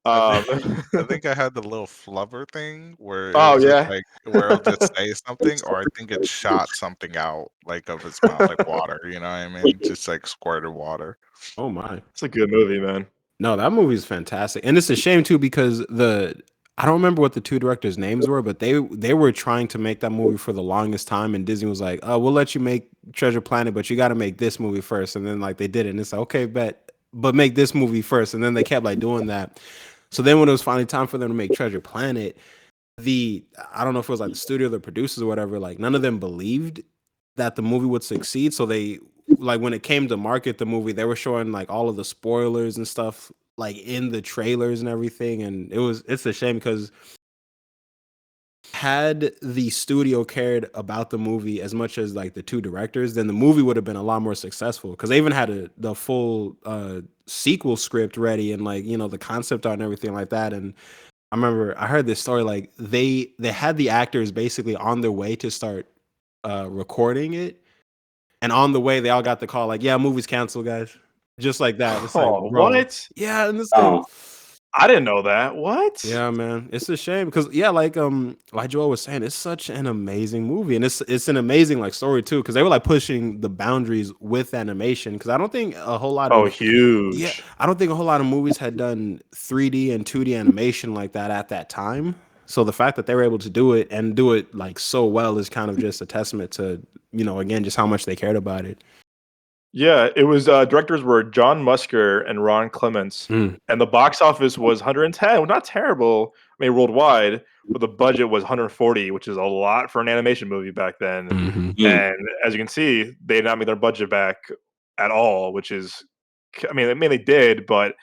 I Um, think I think I had the little flubber thing where it oh was just yeah. like where it'll just say something, or I think it shot something out like of its mouth, like water. You know what I mean? Just like squirted water. Oh my. It's a good movie, man. No, that movie is fantastic, and it's a shame too because I don't remember what the two directors' names were, but they were trying to make that movie for the longest time, and Disney was like, "Oh, we'll let you make Treasure Planet, but you got to make this movie first." And then like they did it, and it's like, "Okay, but make this movie first." And then they kept like doing that. So then when it was finally time for them to make Treasure Planet, I don't know if it was like the studio, the producers or whatever, like none of them believed that the movie would succeed. So they like when it came to market the movie, they were showing like all of the spoilers and stuff like in the trailers and everything. And it's a shame because had the studio cared about the movie as much as like the two directors, then the movie would have been a lot more successful because they even had the full sequel script ready and like, the concept art and everything like that. And I remember I heard this story like they had the actors basically on their way to start recording it, and on the way they all got the call like, "Yeah, movie's canceled, guys." Just like that. It's like, Oh, bro, what? yeah, and it's like, Oh, I didn't know that. What? yeah, man, it's a shame because yeah, like Joel was saying, it's such an amazing movie, and it's an amazing like story too because they were like pushing the boundaries with animation because I don't think a whole lot Oh, of yeah, huge. I don't think a whole lot of movies had done 3D and 2D animation like that at that time. So the fact that they were able to do it and do it like so well is kind of just a testament to, again, just how much they cared about it. Yeah, it was, directors were John Musker and Ron Clements, Mm. and the box office was 110, not terrible, I mean, worldwide, but the budget was 140, which is a lot for an animation movie back then, Hmm. mm, and as you can see, they did not make their budget back at all, which is I mean, they did, but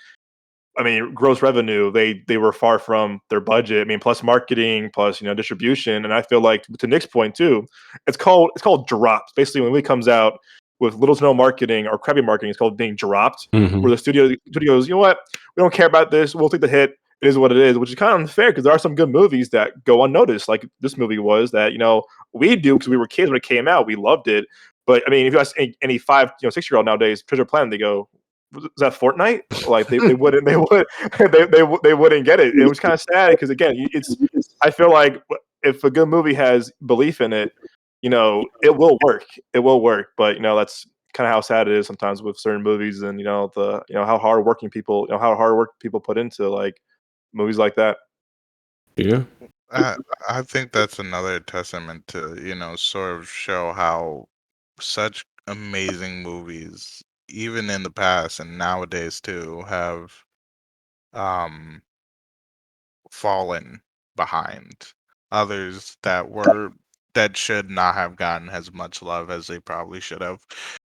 I mean, gross revenue, they were far from their budget. I mean, plus marketing, plus distribution, and I feel like to Nick's point too, it's called drops. Basically, when a movie comes out with little to no marketing or crappy marketing, it's called being dropped. Hmm. Where the studios, you know what, we don't care about this. We'll take the hit. It is what it is, which is kind of unfair because there are some good movies that go unnoticed, like this movie was that we do because we were kids when it came out. We loved it, but I mean, if you ask any 5, 6-year-old nowadays, Treasure Planet, they go, "Was that Fortnite?" Like they wouldn't they wouldn't get it. It was kind of sad because again, it's I feel like if a good movie has belief in it, it will work. It will work. But that's kind of how sad it is sometimes with certain movies and the how hard working people how hard work people put into like movies like that. Yeah. I I think that's another testament to, sort of show how such amazing movies, even in the past and nowadays too, have um fallen behind others that should not have gotten as much love as they probably should have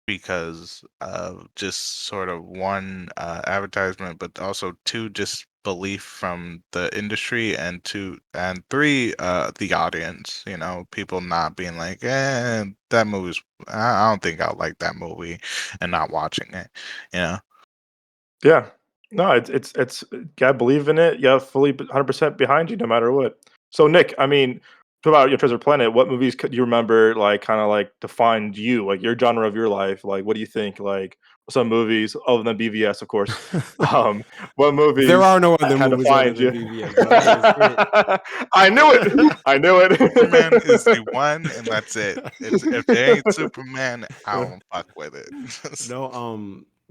because of just sort of one advertisement, but also two just belief from the industry, and three the audience. People not being like, that movie's. I don't think I'll like that movie, and not watching it. You know. Yeah. No, it's gotta believe in it. Yeah, fully 100% behind you no matter what. So Nick, I mean, talk about your Treasure Planet. What movies could you remember like kind of like defined you, like your genre of your life? Like what do you think like some movies other than BVS, of course. Um, what There movies are no other had movies other defined than you? BVS, bro. That is it. I knew it. I knew Superman is the it. one, and that's it. It's if there ain't Superman, I don't fuck with it. No,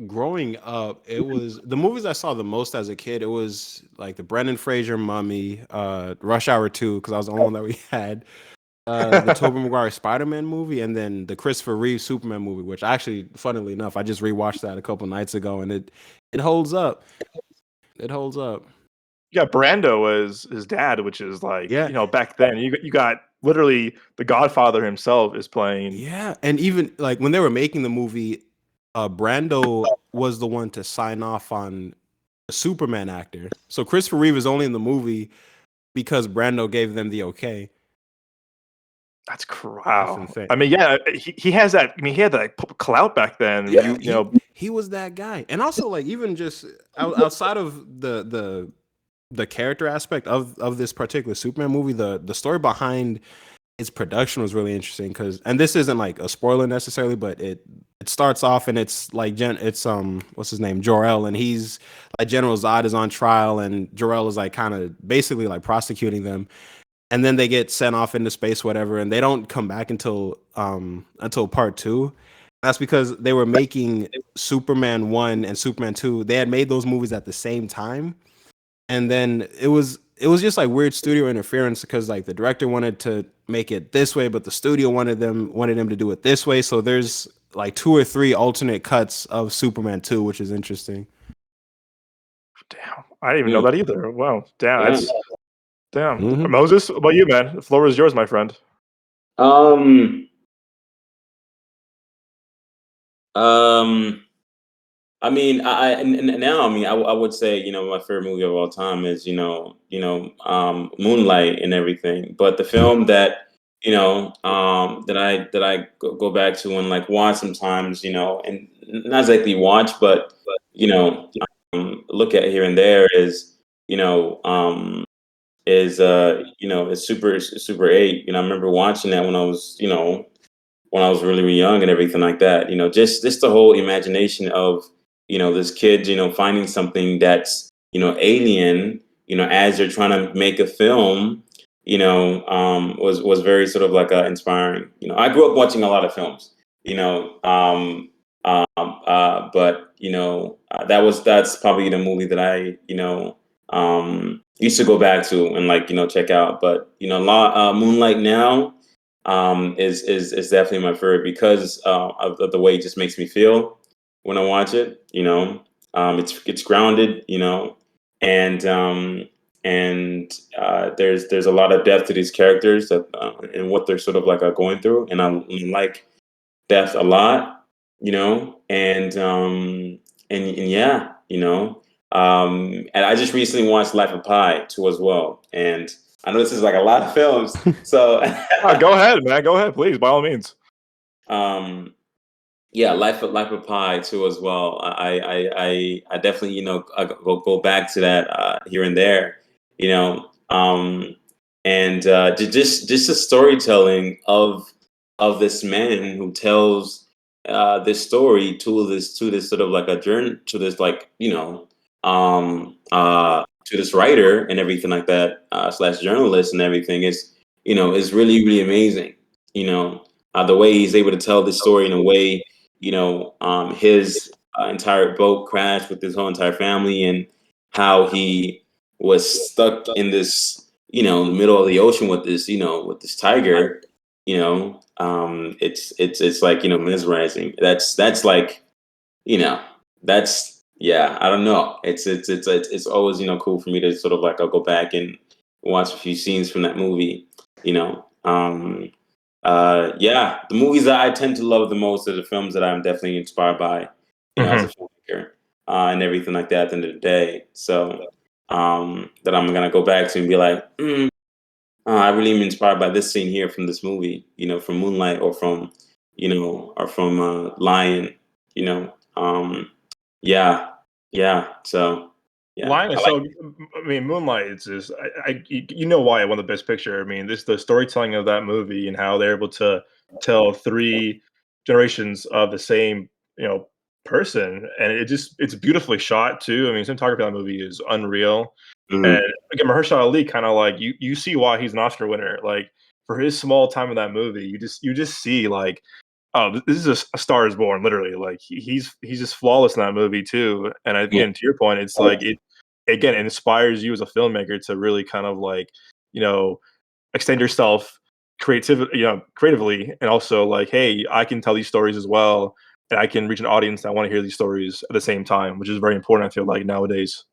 growing up, it was the movies I saw the most as a kid. It was like the Brendan Fraser Mummy, Rush Hour 2, because I was the only one that we had. The Tobey Maguire Spider-Man movie, and then the Christopher Reeve Superman movie, which actually, funnily enough, I just rewatched that a couple nights ago, and it holds up. It holds up. You got Brando as his dad, which is like, Yeah, back then you got literally the Godfather himself is playing. yeah, and even like when they were making the movie, Brando was the one to sign off on the Superman actor. So Christopher Reeve is only in the movie because Brando gave them the okay. That's That's wow. insane. I mean, yeah, he has that. I mean, he had that clout back then. Yeah, You know, he was that guy, and also like even just outside of the character aspect of this particular Superman movie, the story behind its production was really interesting because, and this isn't like a spoiler necessarily, but it starts off and it's like it's what's his name, Jor-El, and he's like General Zod is on trial, and Jor-El is like kind of basically like prosecuting them, and then they get sent off into space, whatever, and they don't come back until part two. That's because they were making Superman 1 and Superman 2. They had made those movies at the same time. And then it was just like weird studio interference because like the director wanted to make it this way, but the studio wanted him to do it this way. So there's like 2 or 3 alternate cuts of Superman 2, which is interesting. damn, I didn't even know that either. Wow, damn, Yeah. that's damn. Mhm. Moses, what about you, man? The floor is yours, my friend. Um. Um. I mean, and now, I mean, I would say, my favorite movie of all time is, Moonlight and everything. But the film that, that I go back to and like watch sometimes, and not exactly watch, but you know, look at here and there is Super 8. I remember watching that when I was really, really young and everything like that. Just the whole imagination of, this kid, finding something that's, alien, as they're trying to make a film, was very sort of like inspiring. I grew up watching a lot of films, but that's probably the movie that I, used to go back to and like, check out. But, Moonlight now, is definitely my favorite because of the way it just makes me feel when I watch it. It's grounded, and there's a lot of depth to these characters and what they're sort of like going through, and I like depth a lot, and yeah, and I just recently watched Life of Pi too as well, and I know this is like a lot of films, so Go ahead, man. Go ahead, please, by all means. Yeah, Life of Pi too as well. I definitely I go back to that here and there, you know, and just the storytelling of this man who tells this story to this sort of like a journey to this like to this writer and everything like that slash journalist and everything is really, really amazing. The way he's able to tell this story in a way, his entire boat crashed with his whole entire family, and how he was stuck in this, in the middle of the ocean with this, with this tiger. It's like mesmerizing. That's like, that's yeah. I don't know. It's always cool for me to sort of like I'll go back and watch a few scenes from that movie. You know. Yeah, the movies that I tend to love the most are the films that I'm definitely inspired by, as a filmmaker, and everything like that at the end of the day. So, that I'm gonna go back to and be like, I really am inspired by this scene here from this movie, from Moonlight or from Lion, you know. Yeah, yeah. So, yeah, Lion I is like. so. I mean, Moonlight. It's just. You know why it won the Best Picture. I mean, the storytelling of that movie and how they're able to tell 3 generations of the same person, and it's beautifully shot too. I mean, cinematography on that movie is unreal. And Mhm. again, Mahershala Ali kind of like you see why he's an Oscar winner. Like for his small time in that movie, you just see like Oh, this is a Star is Born, literally. Like he's just flawless in that movie too. And Yeah. again, to your point, it's like it again it inspires you as a filmmaker to really kind of like you know extend yourself creatively, and also like, hey, I can tell these stories as well, and I can reach an audience that want to hear these stories at the same time, which is very important. I feel like nowadays.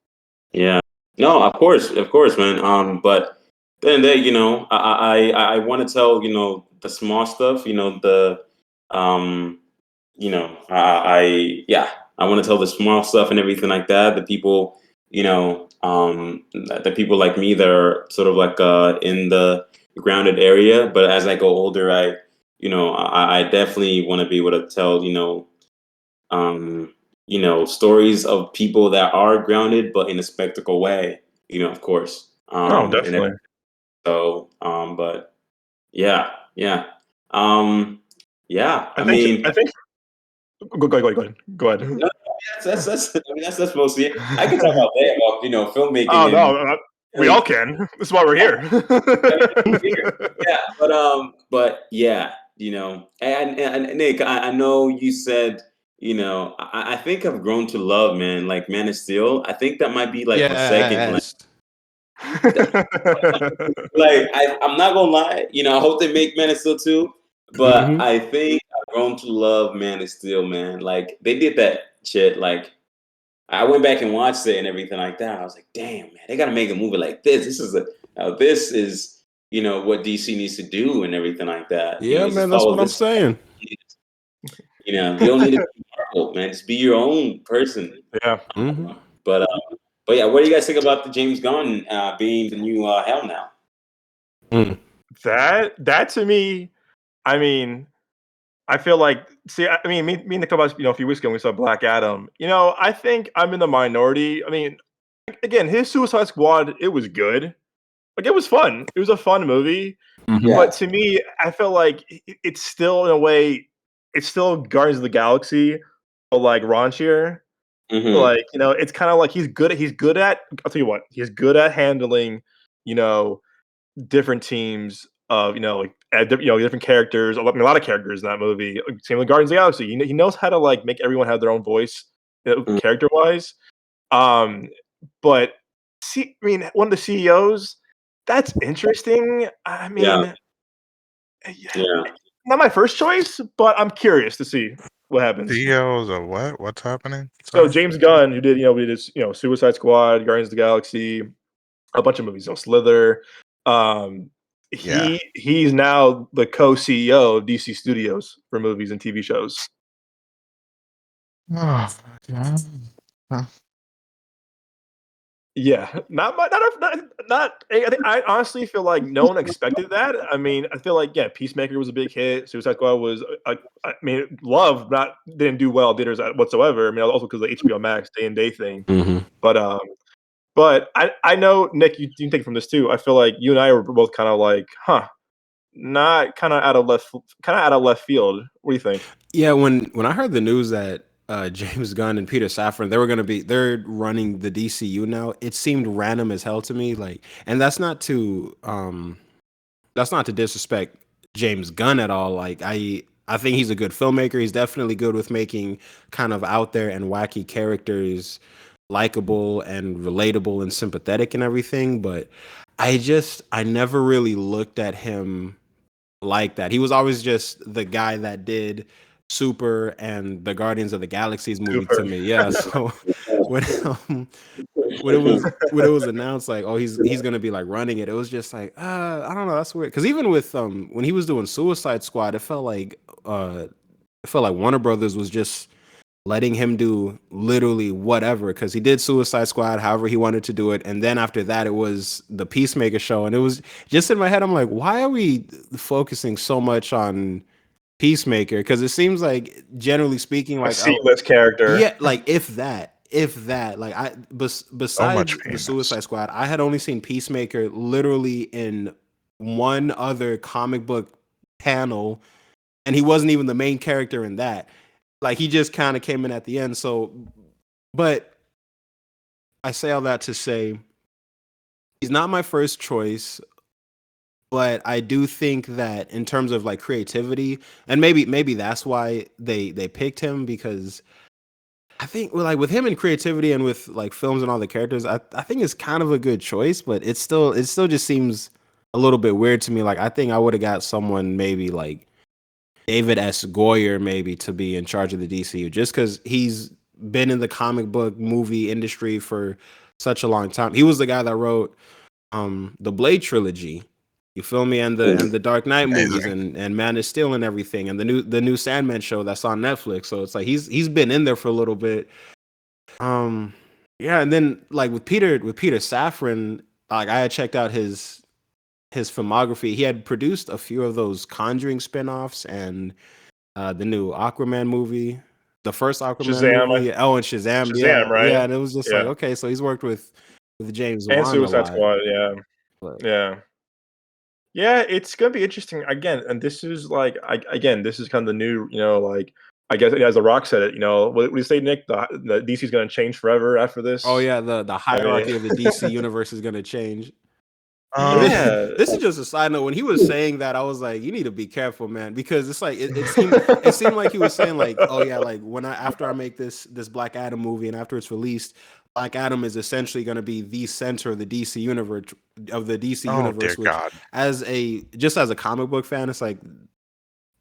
Yeah. No, of course, man. But then they, I want to tell, the small stuff, um, yeah, I want to tell the small stuff and everything like that. The people, the people like me that are sort of like in the grounded area. But as I go older, I definitely want to be able to tell, stories of people that are grounded, but in a spectacle way, of course. Oh, And definitely. but yeah, yeah, um, yeah. I I think mean, I think go ahead. no, that's I mean that's mostly it. I can talk all day about Oh filmmaking and no, we really all can. That's why we're here. yeah, but yeah, and Nick, I know you said, I think I've grown to love, man, like Man of Steel. I think that might be like my second, like, Yes. I'm not gonna lie, I hope they make Man of Steel too, but Hmm. I think I've grown to love Man of Steel, man. Like they did that shit, like I went back and watched it and everything like that. I was like, damn, man, they got to make a movie like this. This is, what DC needs to do and everything like that. Yeah, Just man, that's follow what I'm this. saying. You don't need to be Marvel, man. Just be your own person. Yeah, Hmm. But yeah, what do you guys think about the James Gunn being the new Hell now? Mm. that to me, I mean, I feel like, see, I mean, me and Nick about a few weeks ago when we saw Black Adam. I think I'm in the minority. I mean, again, his Suicide Squad, it was good. Like it was fun. It was a fun movie. Mhm. Yeah. But to me, I feel like it's still in a way, it's still Guardians of the Galaxy, but like raunchier. Hmm. Like, it's kind of like he's good at, I'll tell you what, he's good at handling, you know, different teams of, like, different characters. I mean, a lot of characters in that movie. Same with Guardians of the Galaxy. He knows how to like make everyone have their own voice, character wise. Um, but see, I mean, one of the CEOs, that's interesting. I Yeah. mean, yeah, Yeah. not my first choice, but I'm curious to see what happens. CEOs of what? What's happening? So Sorry. James Gunn, who did, we did, Suicide Squad, Guardians of the Galaxy, a bunch of movies, Slither. Um, Yeah. he's now the co-CEO of DC Studios for movies and TV shows. Oh, yeah. Huh. Yeah, not. I honestly feel like no one expected that. I mean, I feel like, yeah, Peacemaker was a big hit. Suicide Squad was, I mean, Love not didn't do well in theaters whatsoever. I mean, also because of the HBO Max day and day thing. Hmm. But I know, Nick, you take from this too. I feel like you and I were both kind of like, huh, not kind of out of left field. What do you think? Yeah, when I heard the news that James Gunn and Peter Safran they're running the DCU now, it seemed random as hell to me. Like, and that's not to disrespect James Gunn at all. Like, I think he's a good filmmaker. He's definitely good with making kind of out there and wacky characters likable and relatable and sympathetic and everything. But I never really looked at him like that. He was always just the guy that did Super and the Guardians of the Galaxies movie to Super. me. Yeah. So when when it was announced like, oh, he's gonna be like running it, it was just like, I don't know, that's weird. Because even with when he was doing Suicide Squad, it felt like Warner Brothers was just letting him do literally whatever, because he did Suicide Squad however he wanted to do it, and then after that it was the Peacemaker show, and it was just in my head, I'm like, why are we focusing so much on Peacemaker? Because it seems like, generally speaking, A like, oh C-list character. yeah, like if that, like, So much besides the penis. Suicide Squad, I had only seen Peacemaker literally in one other comic book panel, and he wasn't even the main character in that. Like, he just kind of came in at the end. So, but I say all that to say he's not my first choice but I do think that in terms of like creativity, and maybe that's why they picked him, because I think like with him and creativity and with like films and all the characters, I think it's kind of a good choice, but it still just seems a little bit weird to me. Like I think I would have got someone maybe like David S. Goyer maybe to be in charge of the DCU, just because he's been in the comic book movie industry for such a long time. He was the guy that wrote the Blade trilogy. You feel me? And the Dark Knight movies Amazing. and Man of Steel and everything, and the new Sandman show that's on Netflix. So it's like he's been in there for a little bit. Yeah, and then like with Peter Safran, like I had checked out his filmography. He had produced a few of those Conjuring spin-offs and the new Aquaman movie, the first Aquaman Shazam, movie. Oh, and Shazam. Shazam, Yeah, yeah. right? And it was just like, Yeah, okay, so he's worked with James and Wan a Suicide lot. Squad. Yeah, But yeah. Yeah, it's gonna be interesting again, and this is like again, this is kind of the new, like I guess as The Rock said it, what do you say, Nick? The DC's gonna change forever after oh this. yeah, the I mean, hierarchy of the DC universe is gonna change. And this, Um, yeah, this is just a side note. When he was saying that, I was like, "You need to be careful, man," because it's like it seemed like he was saying like, "Oh yeah, like when after I make this Black Adam movie and after it's released, Black Adam is essentially going to be the center of the DC oh dear universe." Which, God. as a comic book fan, it's like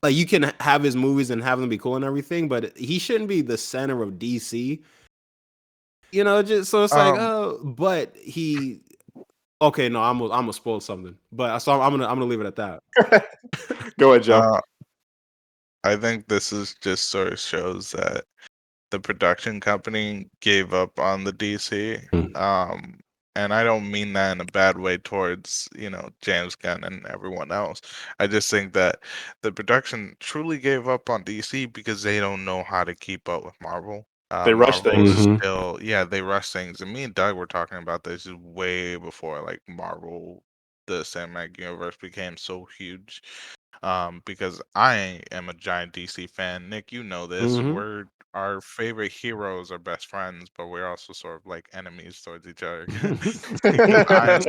you can have his movies and have them be cool and everything, but he shouldn't be the center of DC. Just so it's like, Um, but he. Okay, no, I'm gonna spoil something, but so I'm gonna leave it at that. go ahead, Joe. uh, I think this is just sort of shows that the production company gave up on the DC. Mm. Um, and I don't mean that in a bad way towards, James Gunn and everyone else. I just think that the production truly gave up on DC because they don't know how to keep up with Marvel. They rush Marvel is things. Mhm. still, yeah, they rush things. And me and Doug were talking about this way before like Marvel, the cinematic universe became so huge. Because I am a giant DC fan. Nick, you know this. Mhm. We're our favorite heroes are best friends, but we're also sort of like enemies towards each other because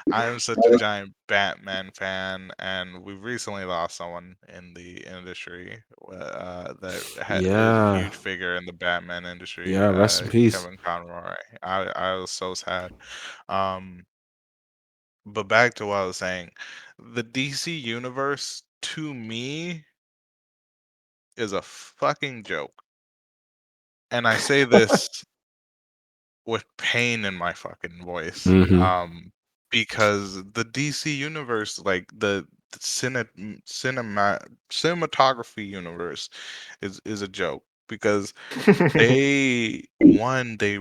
I am such a giant Batman fan, and we've recently lost someone in the industry that was a Yeah. huge figure in the Batman industry, Yeah. Rest in peace. Kevin Conroy. I was so sad. Um, but back to what I was saying, the DC universe to me is a fucking joke. And I say this with pain in my fucking voice. Mhm. Because the DC universe, like the cinematography universe is a joke because they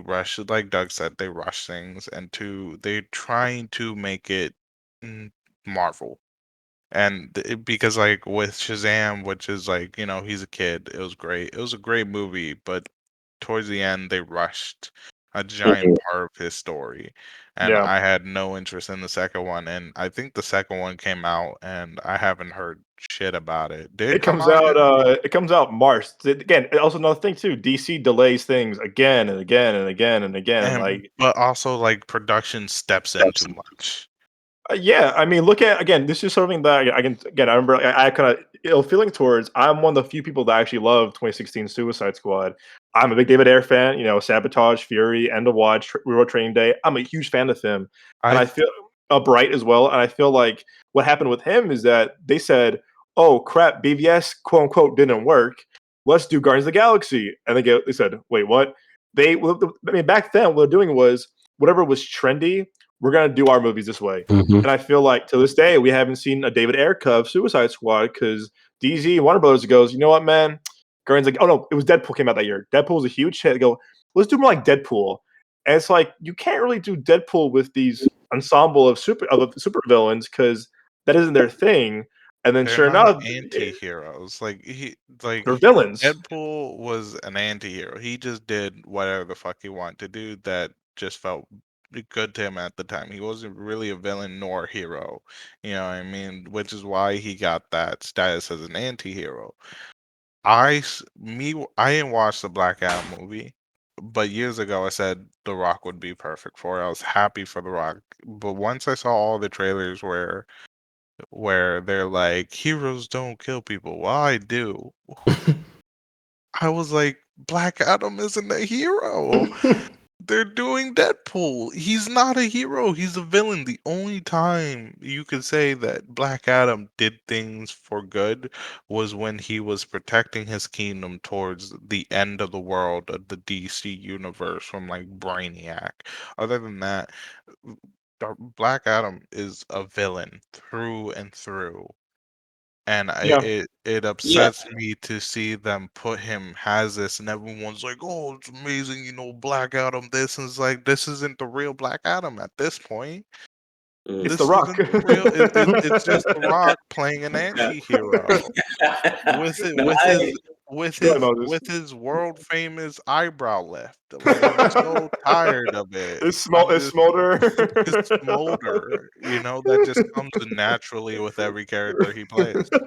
rush, like Doug said, they rush things, and two, they're trying to make it mm, Marvel. And because like with Shazam, which is like, he's a kid, it was great. It was a great movie, but towards the end they rushed a giant part of his story. And Yeah, I had no interest in the second one. And I think the second one came out and I haven't heard shit about it. Did it it come comes out out. yet? It comes out March. Again, also another thing too. DC delays things again and again and again and again. And Like but also like production steps in too much. Yeah, I mean, look at again. This is something that I can again. I remember I kind of ill feeling towards. I'm one of the few people that actually love 2016 Suicide Squad. I'm a big David Ayer fan. Sabotage, Fury, End of Watch, Real Training Day. I'm a huge fan of him, and I I feel Bright as well. And I feel like what happened with him is that they said, "Oh crap, BVS quote unquote didn't work. Let's do Guardians of the Galaxy." And they said, "Wait, what?" I mean, back then what they're doing was whatever was trendy. We're gonna do our movies this way. Mhm. And I feel like to this day we haven't seen a David Ayer cut of Suicide Squad because DZ Warner Brothers goes, you know what, man? Guardians like, oh no, it was Deadpool came out that year. Deadpool was a huge hit. They go, let's do more like Deadpool. And it's like you can't really do Deadpool with these ensemble of super villains because that isn't their thing. And then They're sure not enough, anti-heroes. they're villains. Deadpool was an anti-hero. He just did whatever the fuck he wanted to do that just felt good to him at the time. He wasn't really a villain nor a hero. You know what I mean? Which is why he got that status as an anti-hero. I didn't watch the Black Adam movie, but years ago I said The Rock would be perfect for it. I was happy for The Rock. But once I saw all the trailers where they're like, heroes don't kill people. Well, I do. I was like, Black Adam isn't a hero. They're doing Deadpool. He's not a hero. He's a villain. The only time you could say that Black Adam did things for good was when he was protecting his kingdom towards the end of the world of the DC universe from like Brainiac. Other than that, Black Adam is a villain through and through. And Yeah, it Yeah. upsets me to see them put him as this, and everyone's like, "Oh, it's amazing, Black Adam." This and it's like this isn't the real Black Adam at this point. it's Mm. The This Rock. isn't the real. It's just The Rock playing an anti-hero with it No, I Go ahead, Moses. with his world famous eyebrow lift. Like I'm so tired of it. I'm It's just Smolder. this smolder, that just comes naturally with every character he plays. Go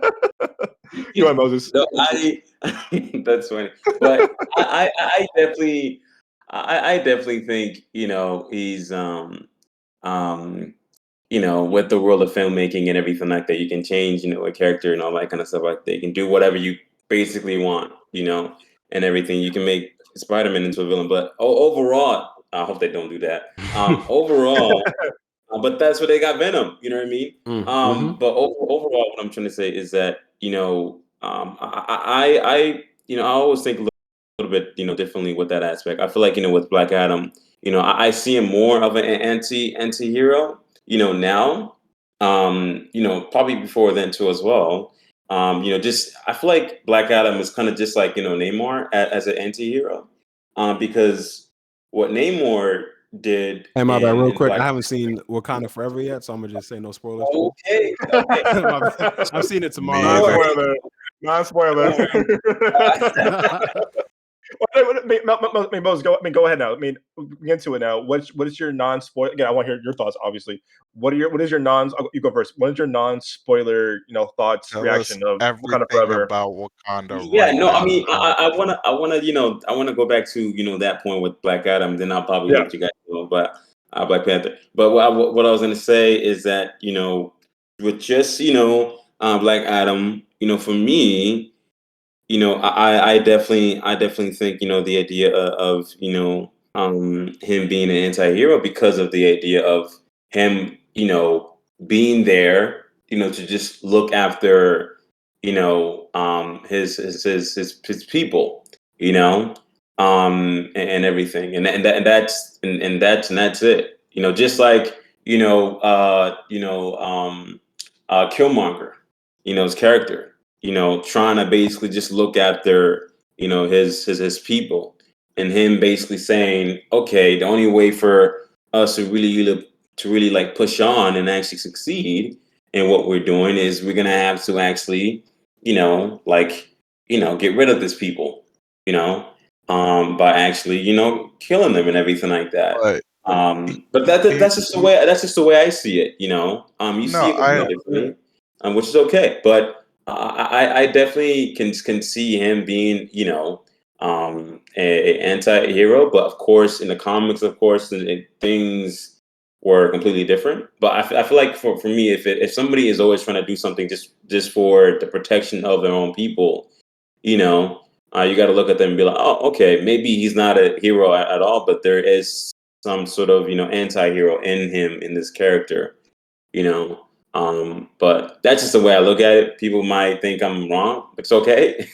ahead, Moses. no, I that's funny. But I definitely I definitely think, he's um with the world of filmmaking and everything like that, you can change, a character and all that kind of stuff like that. You can do whatever you basically want, and everything. You can make Spider-Man into a villain, but overall, I hope they don't do that. Overall, but that's where they got Venom. You know what I mean? Mm-hmm. But overall, what I'm trying to say is that I always think a little bit differently with that aspect. I feel like with Black Adam, I see him more of an anti-hero. Now, probably before then too as well. Just I feel like Black Adam is kind of just like Namor as an anti-hero, because what Namor did Hey, my bad. in Real in quick, Black. I haven't seen Wakanda Forever yet, so I'm gonna just say no spoilers for me. Okay, okay. My bad. I'm seeing it Me tomorrow. either. Non-spoiler. Non-spoiler. Moses, go ahead now. We get into it now. What is your non-spoiler? Again, I want to hear your thoughts. Obviously, what is your non? You go first. What is your non-spoiler? Thoughts, Tell us reaction of Wakanda everything Forever? about Wakanda Yeah, right no, I now. mean, I wanna go back to that point with Black Adam. Then I'll probably Yeah, let you guys know about Black Panther. But what I was gonna say is that with just Black Adam, for me, I definitely think the idea of him being an anti-hero because of the idea of him being there to just look after his people, and everything, and that's it, just like Killmonger, his character, trying to basically just look after, his people, and him basically saying, okay, the only way for us to really like push on and actually succeed in what we're doing is we're gonna have to actually, like, get rid of this people, by actually, killing them and everything like that. But But he, that's just the way I see it. You see no, it completely differently, which is okay. But I definitely can see him being, a anti-hero. But of course, in the comics, of course, things were completely different. But I feel like for me, if somebody is always trying to do something just for the protection of their own people, you got to look at them and be like, oh, okay, maybe he's not a hero at all, but there is some sort of anti-hero in him, in this character, you know. But that's just the way I look at it. People might think I'm wrong. It's okay,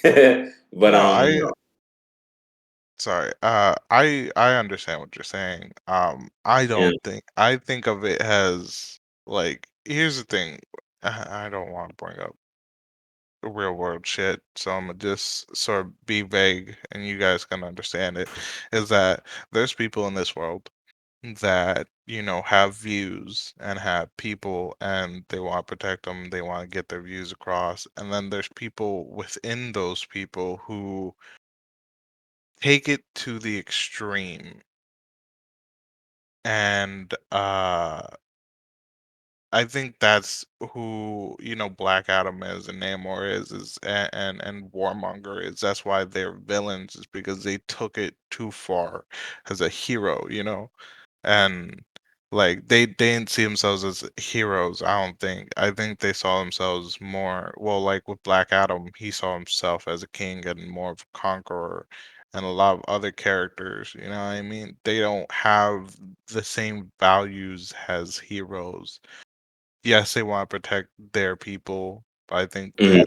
but no, sorry. I understand what you're saying. yeah, I think of it as like, here's the thing. I don't want to bring up real world shit, so I'm gonna just sort of be vague and you guys can understand it. Is that there's people in this world that, have views and have people and they want to protect them, they want to get their views across. And then there's people within those people who take it to the extreme and I think that's who Black Adam is and Namor is and Warmonger is. That's why they're villains, is because they took it too far as a hero. And like they didn't see themselves as heroes. I don't think. I think they saw themselves more. Well, like with Black Adam, he saw himself as a king and more of a conqueror. And a lot of other characters, you know what I mean? They don't have the same values as heroes. Yes, they want to protect their people, but I think Mhm.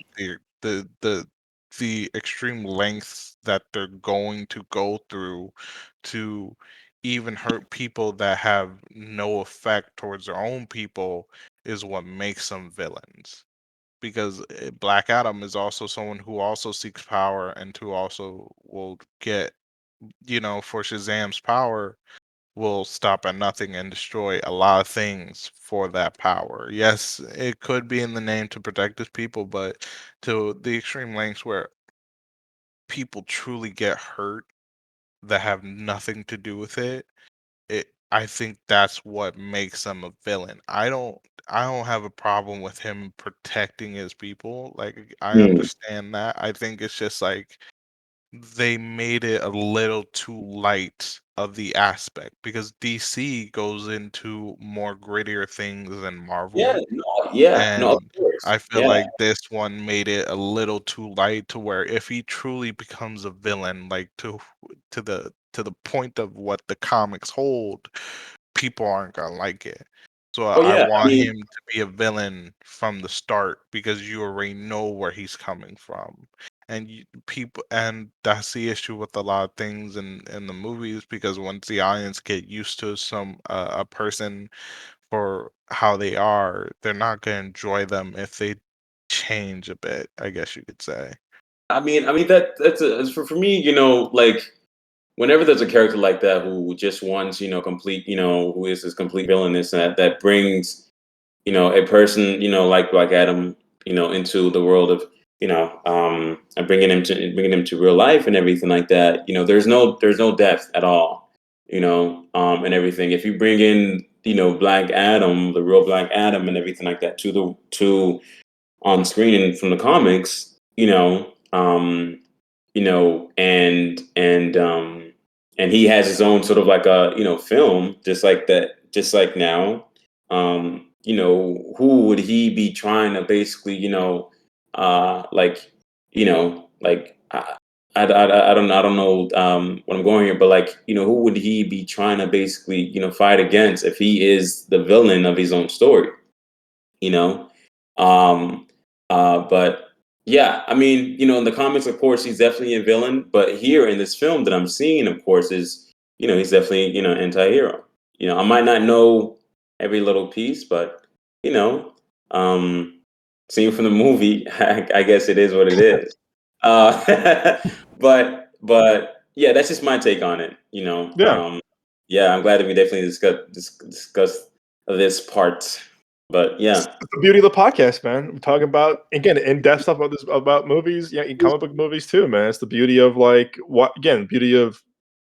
the extreme lengths that they're going to go through to even hurt people that have no effect towards their own people is what makes them villains. Because Black Adam is also someone who also seeks power and who also will get, for Shazam's power, will stop at nothing and destroy a lot of things for that power. Yes, it could be in the name to protect his people, but to the extreme lengths where people truly get hurt that have nothing to do with it, I think that's what makes him a villain. I don't have a problem with him protecting his people. Like I Mm. understand that. I think it's just like they made it a little too light of the aspect because DC goes into more grittier things than Yeah, Marvel. no, yeah, no, of And course. I feel Yeah. like this one made it a little too light to where if he truly becomes a villain, like to the point of what the comics hold, people aren't gonna like it. So Oh I yeah. I want mean, him to be a villain from the start because you already know where he's coming from. And people, and that's the issue with a lot of things in the movies because once the audience get used to a person for how they are, they're not gonna enjoy them if they change a bit, I guess you could say. I mean that's for me. Like whenever there's a character like that who just wants, complete, who is this complete villainous that brings, a person, like Black Adam, into the world of, and bringing him to real life and everything like that. There's no depth at all, and everything. If you bring in, Black Adam, the real Black Adam, and everything like that to on screen and from the comics, and he has his own sort of like a film just like that, just like now. Who would he be trying to basically like like I don't know what I'm going here, but like who would he be trying to basically fight against if he is the villain of his own story? you know. Um, but yeah, I mean, in the comics, of course, he's definitely a villain. But here in this film that I'm seeing, of course, is he's definitely anti-hero. I might not know every little piece, but you know, um, seeing from the movie, I guess it is what it is. But yeah, that's just my take on it. Yeah, Yeah, I'm glad that we definitely discussed this part. But it's yeah. the beauty of the podcast, man. We're talking about again in-depth stuff about movies, yeah, in comic book movies too, man. It's the beauty of like what again, beauty of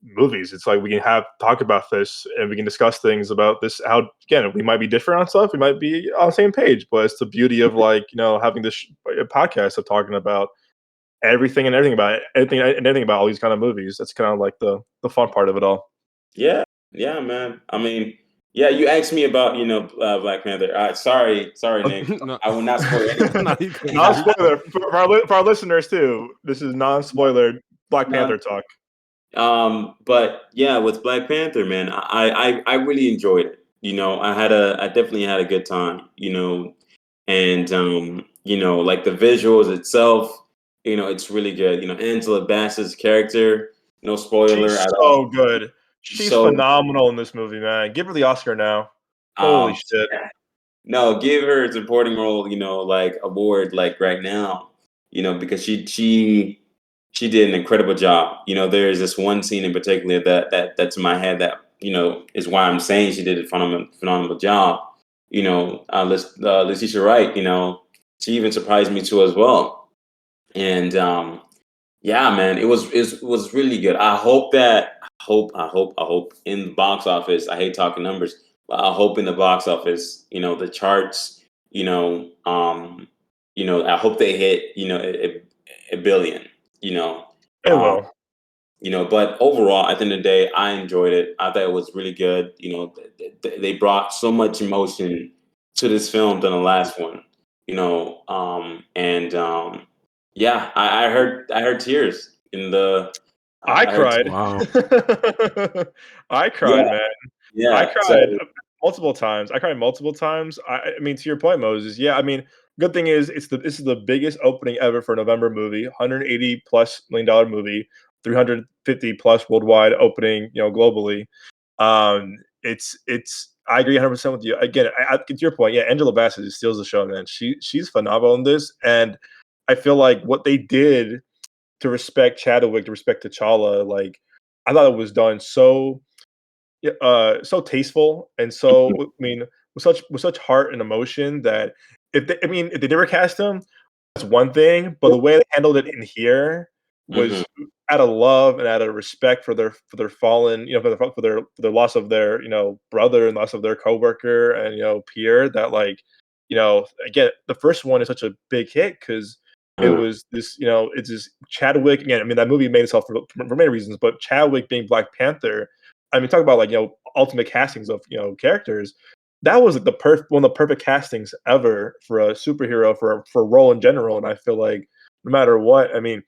movies. It's like we can talk about this and we can discuss things about this. How again, we might be different on stuff, we might be on the same page, but it's the beauty of like having this podcast of talking about everything and everything about it, anything and everything about all these kind of movies. That's kind of like the fun part of it all. Yeah, yeah, man. I mean, yeah, you asked me about, Black Panther. Sorry, Nick. No, I will not spoil no, anything. you good, man. You good. Non-spoiler for our listeners too. This is non-spoiler Black No, Panther talk. but yeah, with Black Panther, man, I really enjoyed it. I definitely had a good time. And like the visuals itself, it's really good. Angela Bassett's character, no spoiler She's at so all. good. She's So, phenomenal in this movie, man. Give her the Oscar now. Holy um, shit. no, give her a supporting role, like award, like right now, because she did an incredible job. There's this one scene in particular that's in my head that is why I'm saying she did a phenomenal job. Letitia Wright, she even surprised me too as well. And yeah, man, it was really good. I hope that I hope in the box office. I hate talking numbers. I hope in the box office, the charts, I hope they hit, a billion, you know. It Um, will. but overall, at the end of the day, I enjoyed it. I thought it was really good. They brought so much emotion to this film than the last one. And yeah, I heard tears in the. I I heard, cried. Wow. I yeah, cried, man. I yeah. So, cried multiple times. I cried multiple times. I mean, to your point, Moses. Yeah, I mean, good thing is this is the biggest opening ever for a November movie, $180+ million movie, 350 plus worldwide opening, globally. It's. I agree 100% with you. Again, I to your point. Yeah, Angela Bassett steals the show, man. She's phenomenal in this, and I feel like what they did to respect Chadwick, to respect T'Challa, like I thought it was done so so tasteful and so I mean with such heart and emotion that if they never cast him, that's one thing, but the way they handled it in here mhm, was out of love and out of respect for their fallen, for their loss of their, brother and loss of their coworker and peer that like, again, the first one is such a big hit because it mhm, was this, it's this Chadwick again. I mean, that movie made itself for many reasons, but Chadwick being Black Panther. I mean, talk about like ultimate castings of characters. That was like one of the perfect castings ever for a superhero for a role in general. And I feel like no matter what, I mean,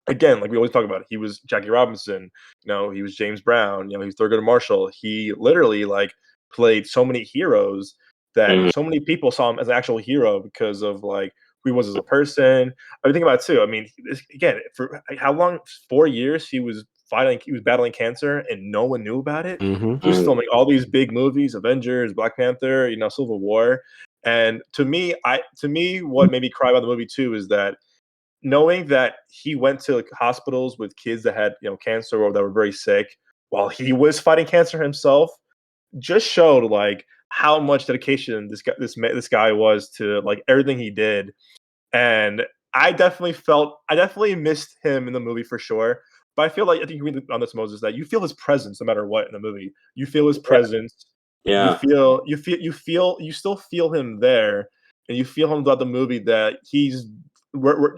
again, like we always talk about, he was Jackie Robinson, he was James Brown, he was Thurgood Marshall. He literally like played so many heroes that mhm, so many people saw him as an actual hero because of like who he was as a person. I mean, think about it too. I mean, again, for like, how long? 4 years he was battling cancer, and no one knew about it. Hmm. He was mhm, filming all these big movies, Avengers, Black Panther, Civil War. And to me, what made me cry about the movie too is that knowing that he went to like, hospitals with kids that had cancer or that were very sick while he was fighting cancer himself just showed like how much dedication this guy was to like everything he did. And I definitely missed him in the movie for sure. But I feel like I think you read on this, Moses, that you feel his presence no matter what in the movie. You feel his presence. yeah, You still feel him there, and you feel him throughout the movie that he would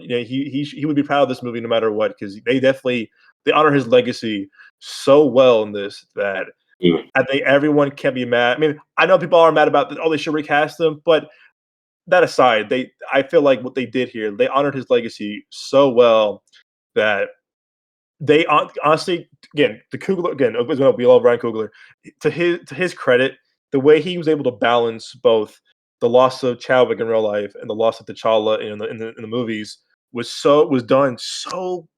be proud of this movie no matter what because they honor his legacy so well in this that mm, I think everyone can be mad. I mean, I know people are mad about that. Oh, they should recast him, but that aside, I feel like what they did here, they honored his legacy so well that honestly, again, the Coogler again, we love Ryan Coogler. To his credit, the way he was able to balance both the loss of Chadwick in real life and the loss of T'Challa in the movies was done so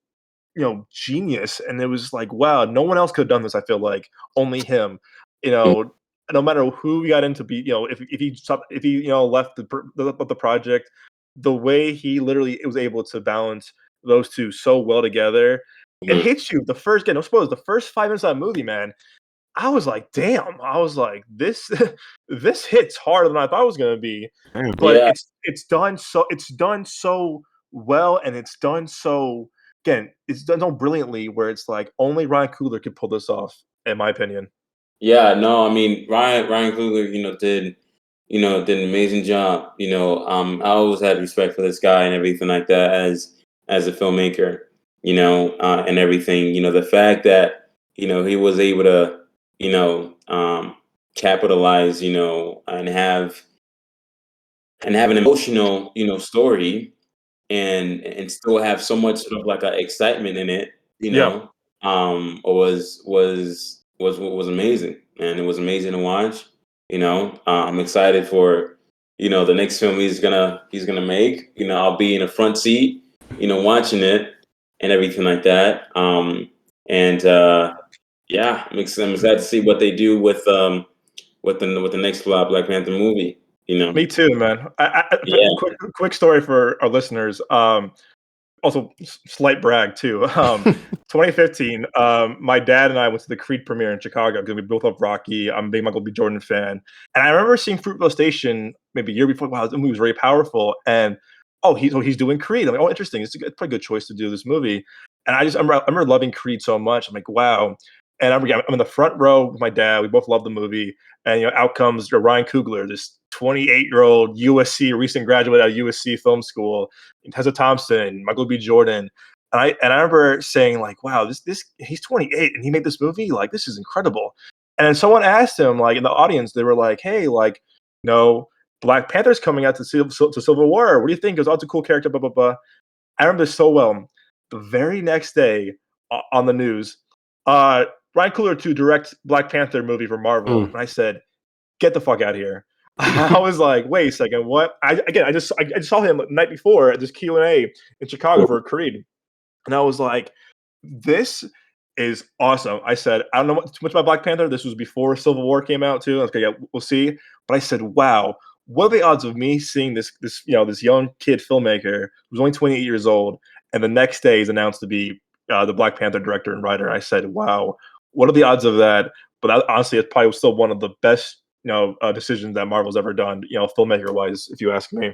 genius. And it was like, wow, no one else could have done this. I feel like only him. You mm, know, no matter who he got into, if he left the project, the way he literally was able to balance those two so well together, it mhm, hits you the first. Again, no spoilers. The first 5 minutes of that movie, man, I was like, damn. I was like, this this hits harder than I thought it was gonna be. But yeah. it's done so well, and it's done so again, it's done so brilliantly where it's like only Ryan Coogler could pull this off, in my opinion. Yeah, no, I mean Ryan Coogler, did an amazing job. I always had respect for this guy and everything like that as a filmmaker, and everything. The fact that he was able to capitalize, and have an emotional story and still have so much sort of like a excitement in it, Yeah, was amazing, and it was amazing to watch. I'm excited for the next film he's gonna make. I'll be in a front seat, watching it and everything like that. And yeah, I'm excited to see what they do with the next Black Panther movie. me too, man. Yeah. Quick story for our listeners. Also, slight brag too. 2015, my dad and I went to the Creed premiere in Chicago because we both love Rocky. I'm a big Michael B. Jordan fan, and I remember seeing Fruitvale Station maybe a year before. Wow, the movie was very powerful, and he's doing Creed. I'm like, oh, interesting. It's a pretty good choice to do this movie. And I remember loving Creed so much. I'm like, wow. And I'm in the front row with my dad. We both love the movie. And out comes Ryan Coogler, this 28-year-old USC recent graduate out of USC Film School, Tessa Thompson, Michael B. Jordan. And I remember saying like, "Wow, this he's 28 and he made this movie. Like, this is incredible." And then someone asked him, like in the audience, they were like, "Hey, like, Black Panther's coming out to Civil War. What do you think? It was a cool character." Blah blah blah. I remember this so well. The very next day on the news, Ryan Coogler to direct Black Panther movie for Marvel, and I said, "Get the fuck out of here." I was like, "Wait a second, what?" I just saw him the night before at this Q&A in Chicago for Creed, and I was like, "This is awesome." I said, "I don't know too much about Black Panther. This was before Civil War came out too." I was like, "Yeah, we'll see." But I said, "Wow, what are the odds of me seeing this young kid filmmaker who's only 28 years old, and the next day he's announced to be the Black Panther director and writer?" I said, "Wow, what are the odds of that?" But honestly, it's probably still one of the best decisions that Marvel's ever done, filmmaker wise, if you ask me.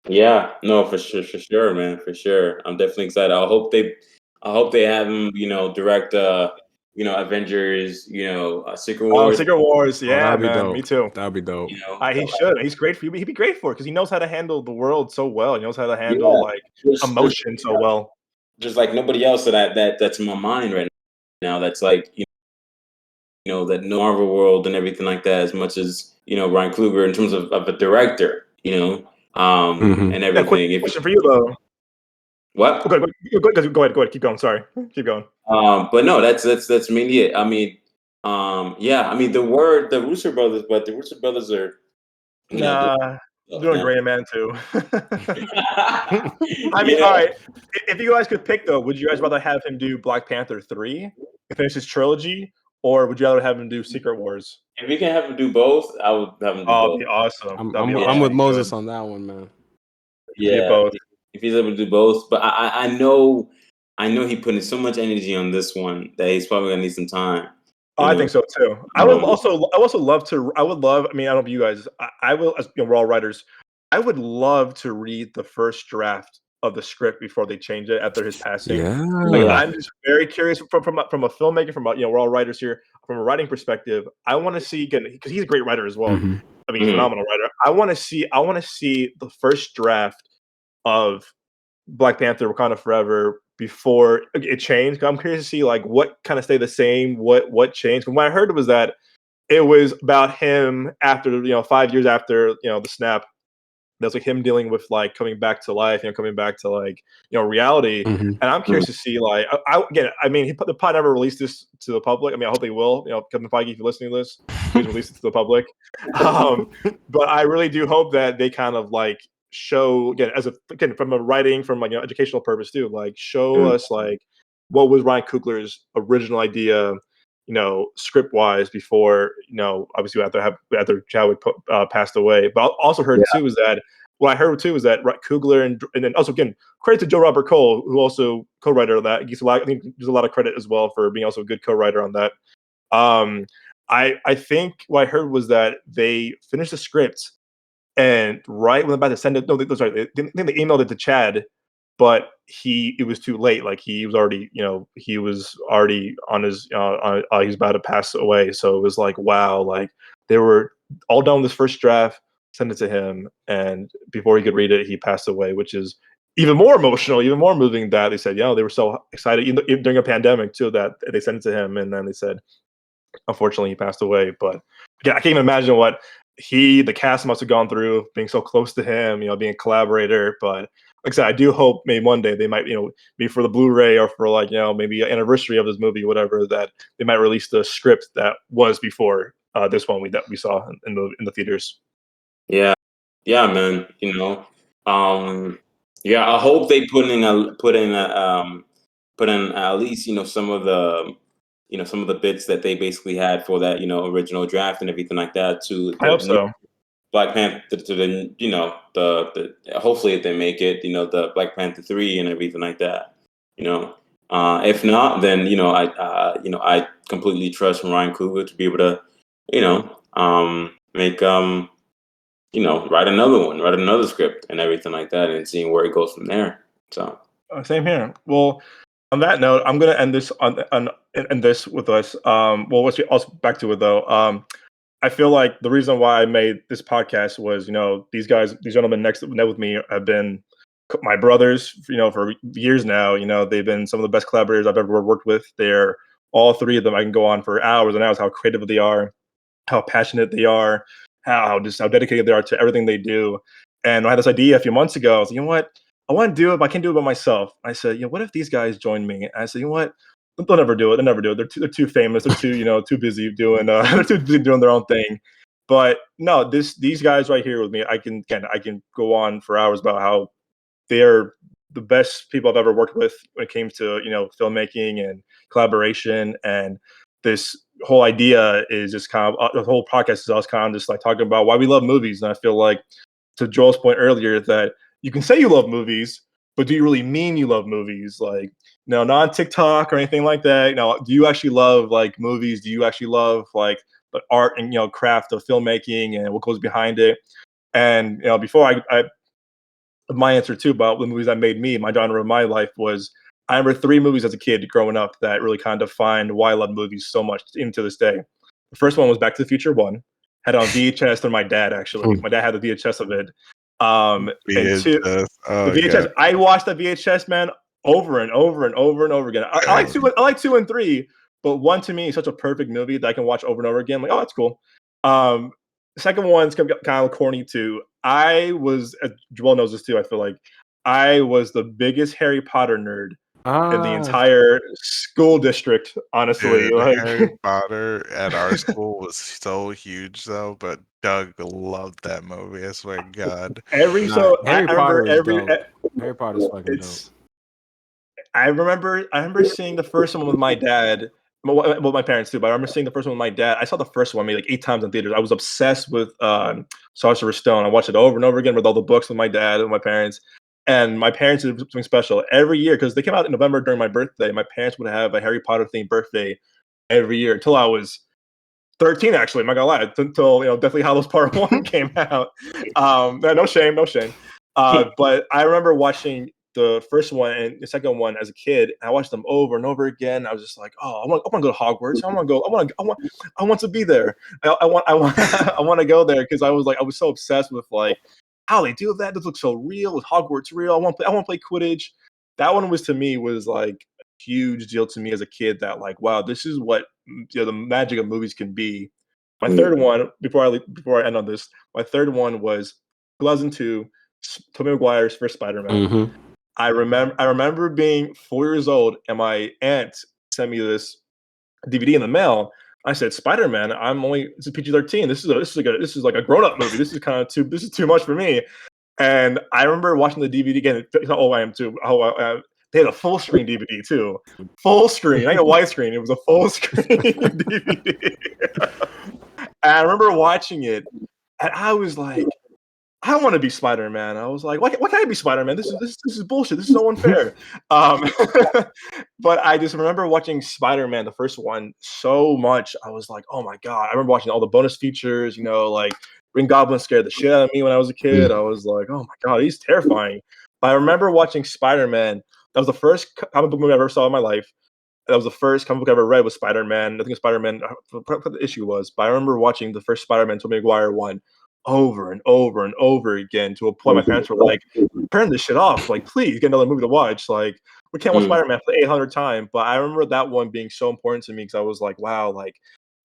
Yeah, no, for sure, man, for sure. I'm definitely excited. I hope they have him, direct, Avengers, Secret Wars, Secret Wars, Oh, yeah, that'd be man, dope. me too. That'd be dope. He should. He's great for you. He'd be great for it because he knows how to handle the world so well. He knows how to handle yeah, like just emotion so well. just like nobody else that's in my mind right now. That's like that no Marvel world and everything like that as much as Ryan Coogler in terms of a director, and Yeah, quick everything. If question for you though. what? Okay, go ahead. Keep going. Sorry, keep going. But no, that's mainly it. I mean, yeah, I mean the Russo brothers, but the Russo brothers are doing Nah, stuff doing now. Great Man too. I mean, all Yeah, right. If you guys could pick though, would you guys rather have him do Black Panther 3 and finish his trilogy, or would you rather have him do Secret Wars? if we can have them do both, I would have them do Oh, both. it'd be awesome. I'm That'd be I'm Yeah, I'm with awesome. He Moses should. on that one, man. He could do yeah. both. If he's able to do both, but I know he put in so much energy on this one that he's probably gonna need some time. Oh, You I know, think so too. I would um, also love to. I would love. I mean, I don't know if you guys. I will. As we're all writers. I would love to read the first draft of the script before they change it after his passing. Like, Yeah. I'm just very curious from a filmmaker, we're all writers here. From a writing perspective, I want to see again because he's a great writer as well. Mhm. I mean, he's a mhm. phenomenal writer. I want to see. I want to see the first draft of Black Panther: Wakanda Forever before it changed. I'm curious to see like what kind of stayed the same, what changed. From what I heard was that it was about him after 5 years after the snap. That's like him dealing with like coming back to life, coming back to like reality. Mhm. And I'm curious to see like again. I mean, the pod never released this to the public. I mean, I hope they will. Kevin Feige, if you're listening to this, please release it to the public. Um, but I really do hope that they kind of like show again from a writing from like educational purpose too. Like show Mm. us like what was Ryan Coogler's original idea, script wise before obviously after Chadwick passed away. But I also heard Yeah, too is that what I heard too is that Coogler and then also again credit to Joe Robert Cole who also co-writer of that. I think there's a lot of credit as well for being also a good co-writer on that. Um, I think what I heard was that they finished the script and right when they're about to send it, no, sorry, they emailed it to Chad, but it was too late. Like he was already on his, he was about to pass away. So it was like, wow, like they were all done with this first draft, send it to him, and before he could read it, he passed away, which is even more emotional, even more moving. That they said, they were so excited even during a pandemic too that they sent it to him, and then they said, unfortunately, he passed away. But again, I can't even imagine what the cast must have gone through, being so close to him, being a collaborator. But like I said, I do hope maybe one day they might, maybe for the Blu-ray or for like, maybe an anniversary of this movie, whatever, that they might release the script that was before this one that we saw in the theaters. yeah, yeah, man. Yeah. I hope they put in at least some of the bits that they basically had for that original draft and everything like that to I the hope new so. Black Panther to the hopefully if they make it the Black Panther 3 and everything like that. You know, if not, then I completely trust Ryan Coogler to be able to make write another script and everything like that, and seeing where it goes from there. So Same here. Well, On that note, I'm gonna end this end this with us. Well, let's get also back to it though. I feel like the reason why I made this podcast was, these guys, these gentlemen next with me have been my brothers, for years now. They've been some of the best collaborators I've ever worked with. They're all three of them. I can go on for hours and hours how creative they are, how passionate they are, how dedicated they are to everything they do. And I had this idea a few months ago. I was like, you know what? I want to do it, but I can't do it by myself. I said, what if these guys join me? And I said, you know what? They'll never do it. They'll never do it. They're too famous. They're too, too busy doing they're too busy doing their own thing. But no, these guys right here with me, I can go on for hours about how they're the best people I've ever worked with when it came to filmmaking and collaboration. And this whole idea is just kind of the whole podcast is us kind of just like talking about why we love movies. And I feel like, to Joel's point earlier, that you can say you love movies, but do you really mean you love movies? Like, no, not on TikTok or anything like that. Do you actually love like movies? Do you actually love like the art and craft of filmmaking and what goes behind it? And before I my answer too about the movies that made me, my genre of my life was, I remember three movies as a kid growing up that really kind of defined why I love movies so much even to this day. The first one was Back to the Future 1. Had it on VHS through my dad, actually. My dad had the VHS of it. And two, VHS. the Oh VHS, god. I watched the VHS, man, over and over and over and over again. I like two and three, but one to me is such a perfect movie that I can watch over and over again. I'm like, oh, that's cool. Um, the second one's kind of corny too. Joel knows this too. I feel like I was the biggest Harry Potter nerd in the Ah, entire school district. Honestly, Dude, like Harry Potter at our school was so huge though, but Doug loved that movie. I swear to God. every nah, so Harry I remember Potter is every dope. Harry Potter's fucking dope. it's I remember seeing the first one with my dad. Well, my parents too, but I remember seeing the first one with my dad. I saw the first one maybe like 8 times in theaters. I was obsessed with Sorcerer's Stone. I watched it over and over again with all the books with my dad and my parents. And my parents did something special every year because they came out in November during my birthday. My parents would have a Harry Potter themed birthday every year until I was 13. Actually, I'm not gonna lie, until Deathly Hallows Part One came out. No shame, no shame. But I remember watching the first one and the second one as a kid. I watched them over and over again. I was just like, oh, I want to go to Hogwarts. I want to go. I want to be there. I want I want to go there because I was so obsessed with like how they do that. This looks so real. With Hogwarts real? I want to play Quidditch. That one was to me was like a huge deal to me as a kid. That like, wow, this is what the magic of movies can be. My third one, before I end on this, my third one was 2002, Tobey Maguire's first Spider-Man. Mm-hmm. I remember being 4 years old, and my aunt sent me this DVD in the mail. I said, "Spider-Man, it's a PG-13. This is like a grown-up movie. This is too much for me." And I remember watching the DVD again. How old I am too. They had a full screen DVD too. Full screen, not a widescreen. It was a full screen DVD. And I remember watching it, and I was like, I want to be Spider-Man. I was like, why can't I be Spider-Man? This is bullshit. This is so unfair. Um, but I just remember watching Spider-Man, the first one, so much. I was like, oh my god. I remember watching all the bonus features. Like Green Goblin scared the shit out of me when I was a kid. I was like, oh my god, he's terrifying. But I remember watching Spider-Man. That was the first comic book movie I ever saw in my life. That was the first comic book I ever read was Spider-Man. I think Spider-Man, what the issue was, but I remember watching the first Spider-Man Tobey Maguire one over and over and over again to a point my parents were like, turn this shit off. Like, please get another movie to watch. Like, we can't watch Spider-Man for the 800th time. But I remember that one being so important to me because I was like, wow, like,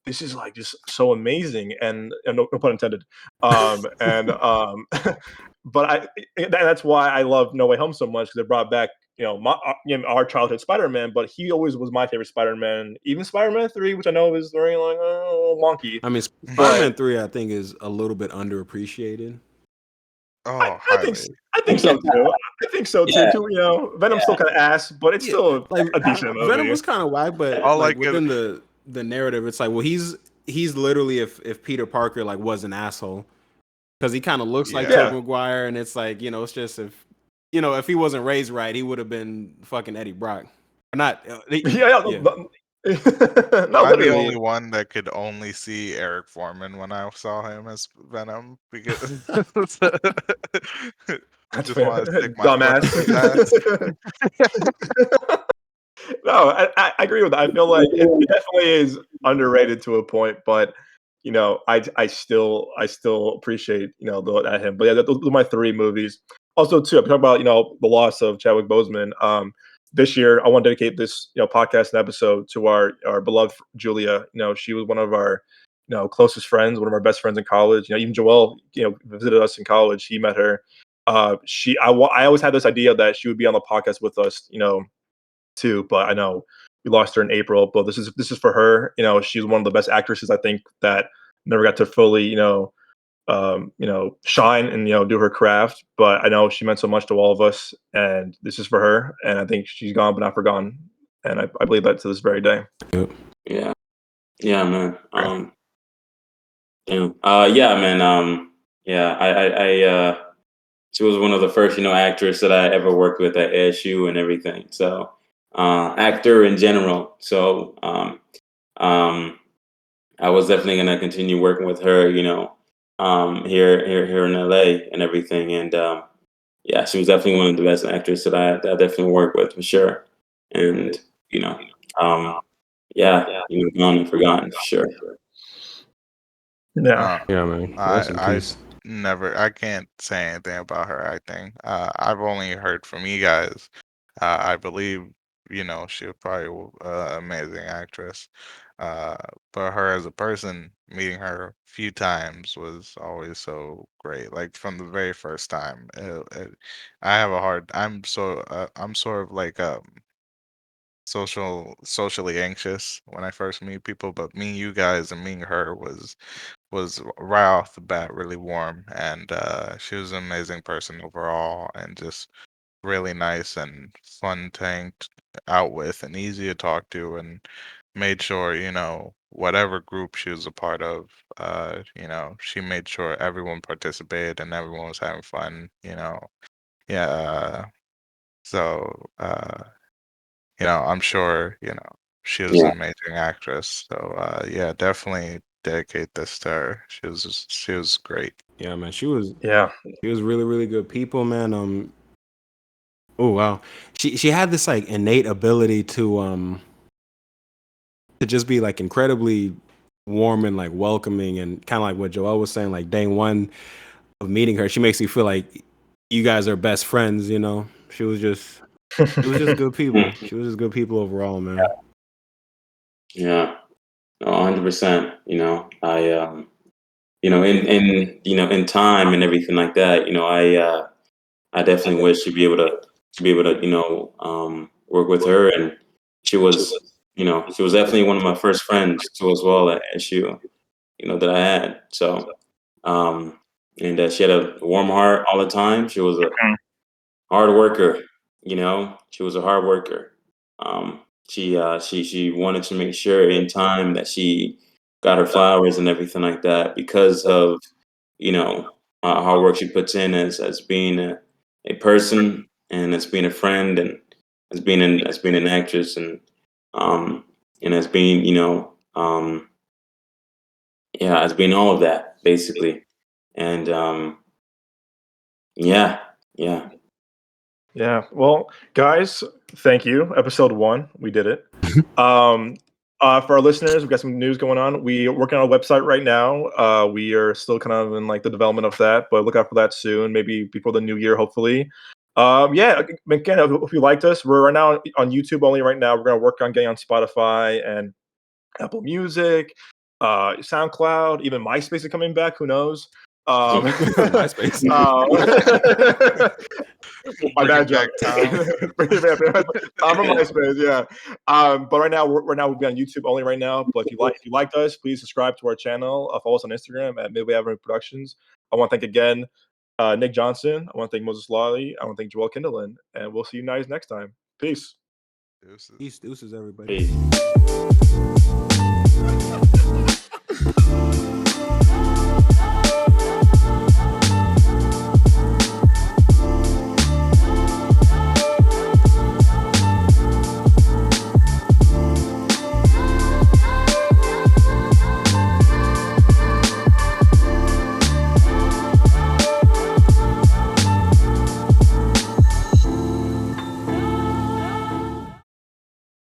this is like just so amazing. And no pun intended. And but that's why I love No Way Home so much because it brought back our childhood Spider-Man, but he always was my favorite Spider-Man. Even Spider-Man 3, which I know is very like wonky. I mean, Spider-Man 3, I think, is a little bit underappreciated. Oh, I think highly. I think so too. I think so too. Yeah. Venom's still kind of ass, but it's still like a decent movie. Venom was kind of whack, but All like I could- within the narrative, it's like, well, he's literally if Peter Parker like was an asshole because he kind of looks like Yeah. Tobey Maguire, and it's like it's just if he wasn't raised right, he would have been fucking Eddie Brock. Or not. Yeah. I'm Literally. the only one that could only see Eric Foreman when I saw him as Venom because I just want to stick my foot in his ass. Dumbass. No, I agree with that. I feel like it definitely is underrated to a point, but I still appreciate at him. But yeah, those are my three movies. Also, too, I'm talking about the loss of Chadwick Boseman. This year, I want to dedicate this podcast and episode to our beloved Julia. She was one of our closest friends, one of our best friends in college. Even Joel visited us in college. He met her. I always had this idea that she would be on the podcast with us. Too, but I know we lost her in April. But this is for her. She's one of the best actresses I think that never got to fully shine and do her craft. But I know she meant so much to all of us, and this is for her. And I think she's gone but not forgotten, and I believe that to this very day. Yep. Yeah, yeah, man. Yeah, man. Yeah, she was one of the first, actors that I ever worked with at ASU and everything. So, actor in general. So, I was definitely gonna continue working with her, here in LA and everything. And yeah, she was definitely one of the best actors that I definitely worked with for sure. And you know, um, yeah, gone and forgotten for sure. Yeah. Uh, Yeah, man. I Rest in I peace. I can't say anything about her acting. I've only heard from you guys. I believe, she was probably amazing actress. Uh, but her as a person, meeting her a few times was always so great. Like from the very first time, I have a hard. I'm sort of like socially anxious when I first meet people, but meeting you guys and meeting her was right off the bat really warm, and she was an amazing person overall, and just really nice and fun to hang out with and easy to talk to, and made sure, whatever group she was a part of, she made sure everyone participated and everyone was having fun. Yeah, so I'm sure, she was Yeah, an amazing actress. So yeah, definitely dedicate this to her. She was great. Yeah, man. She was really, really good people, man. Oh wow. She had this like innate ability to just be like incredibly warm and like welcoming, and kind of like what Joel was saying, like day one of meeting her, she makes you feel like you guys are best friends, She was just it was just good people. Mm, She was just good people overall, man. yeah, 100%. In time and everything like that. I definitely wish to be able to work with her, and she was definitely one of my first friends too as well at SU, that I had. So and she had a warm heart all the time. She was a hard worker. She was a hard worker. She wanted to make sure in time that she got her flowers and everything like that because of hard work she puts in as being a person and as being a friend and as being an actress um and as being as being all of that basically. And yeah, yeah. Yeah. Well, guys, thank you. Episode 1, we did it. Um, for our listeners, we've got some news going on. We are working on a website right now. We are still kind of in like the development of that, but look out for that soon, maybe before the new year, hopefully. Yeah, again, if you liked us, we're right now on YouTube only right now. We're going to work on getting on Spotify and Apple Music, SoundCloud, even MySpace is coming back. Who knows? MySpace. My bad Bringing joke. back Tom. I'm on MySpace, yeah. But we'll be on YouTube only right now. But if you liked us, please subscribe to our channel. Follow us on Instagram at Midway Avenue Productions. I want to thank again Nick Johnson. I want to thank Moses Lawley. I want to thank Joel Kindelan, and we'll see you guys next time. Peace. Deuces. Deuces, everybody. Peace.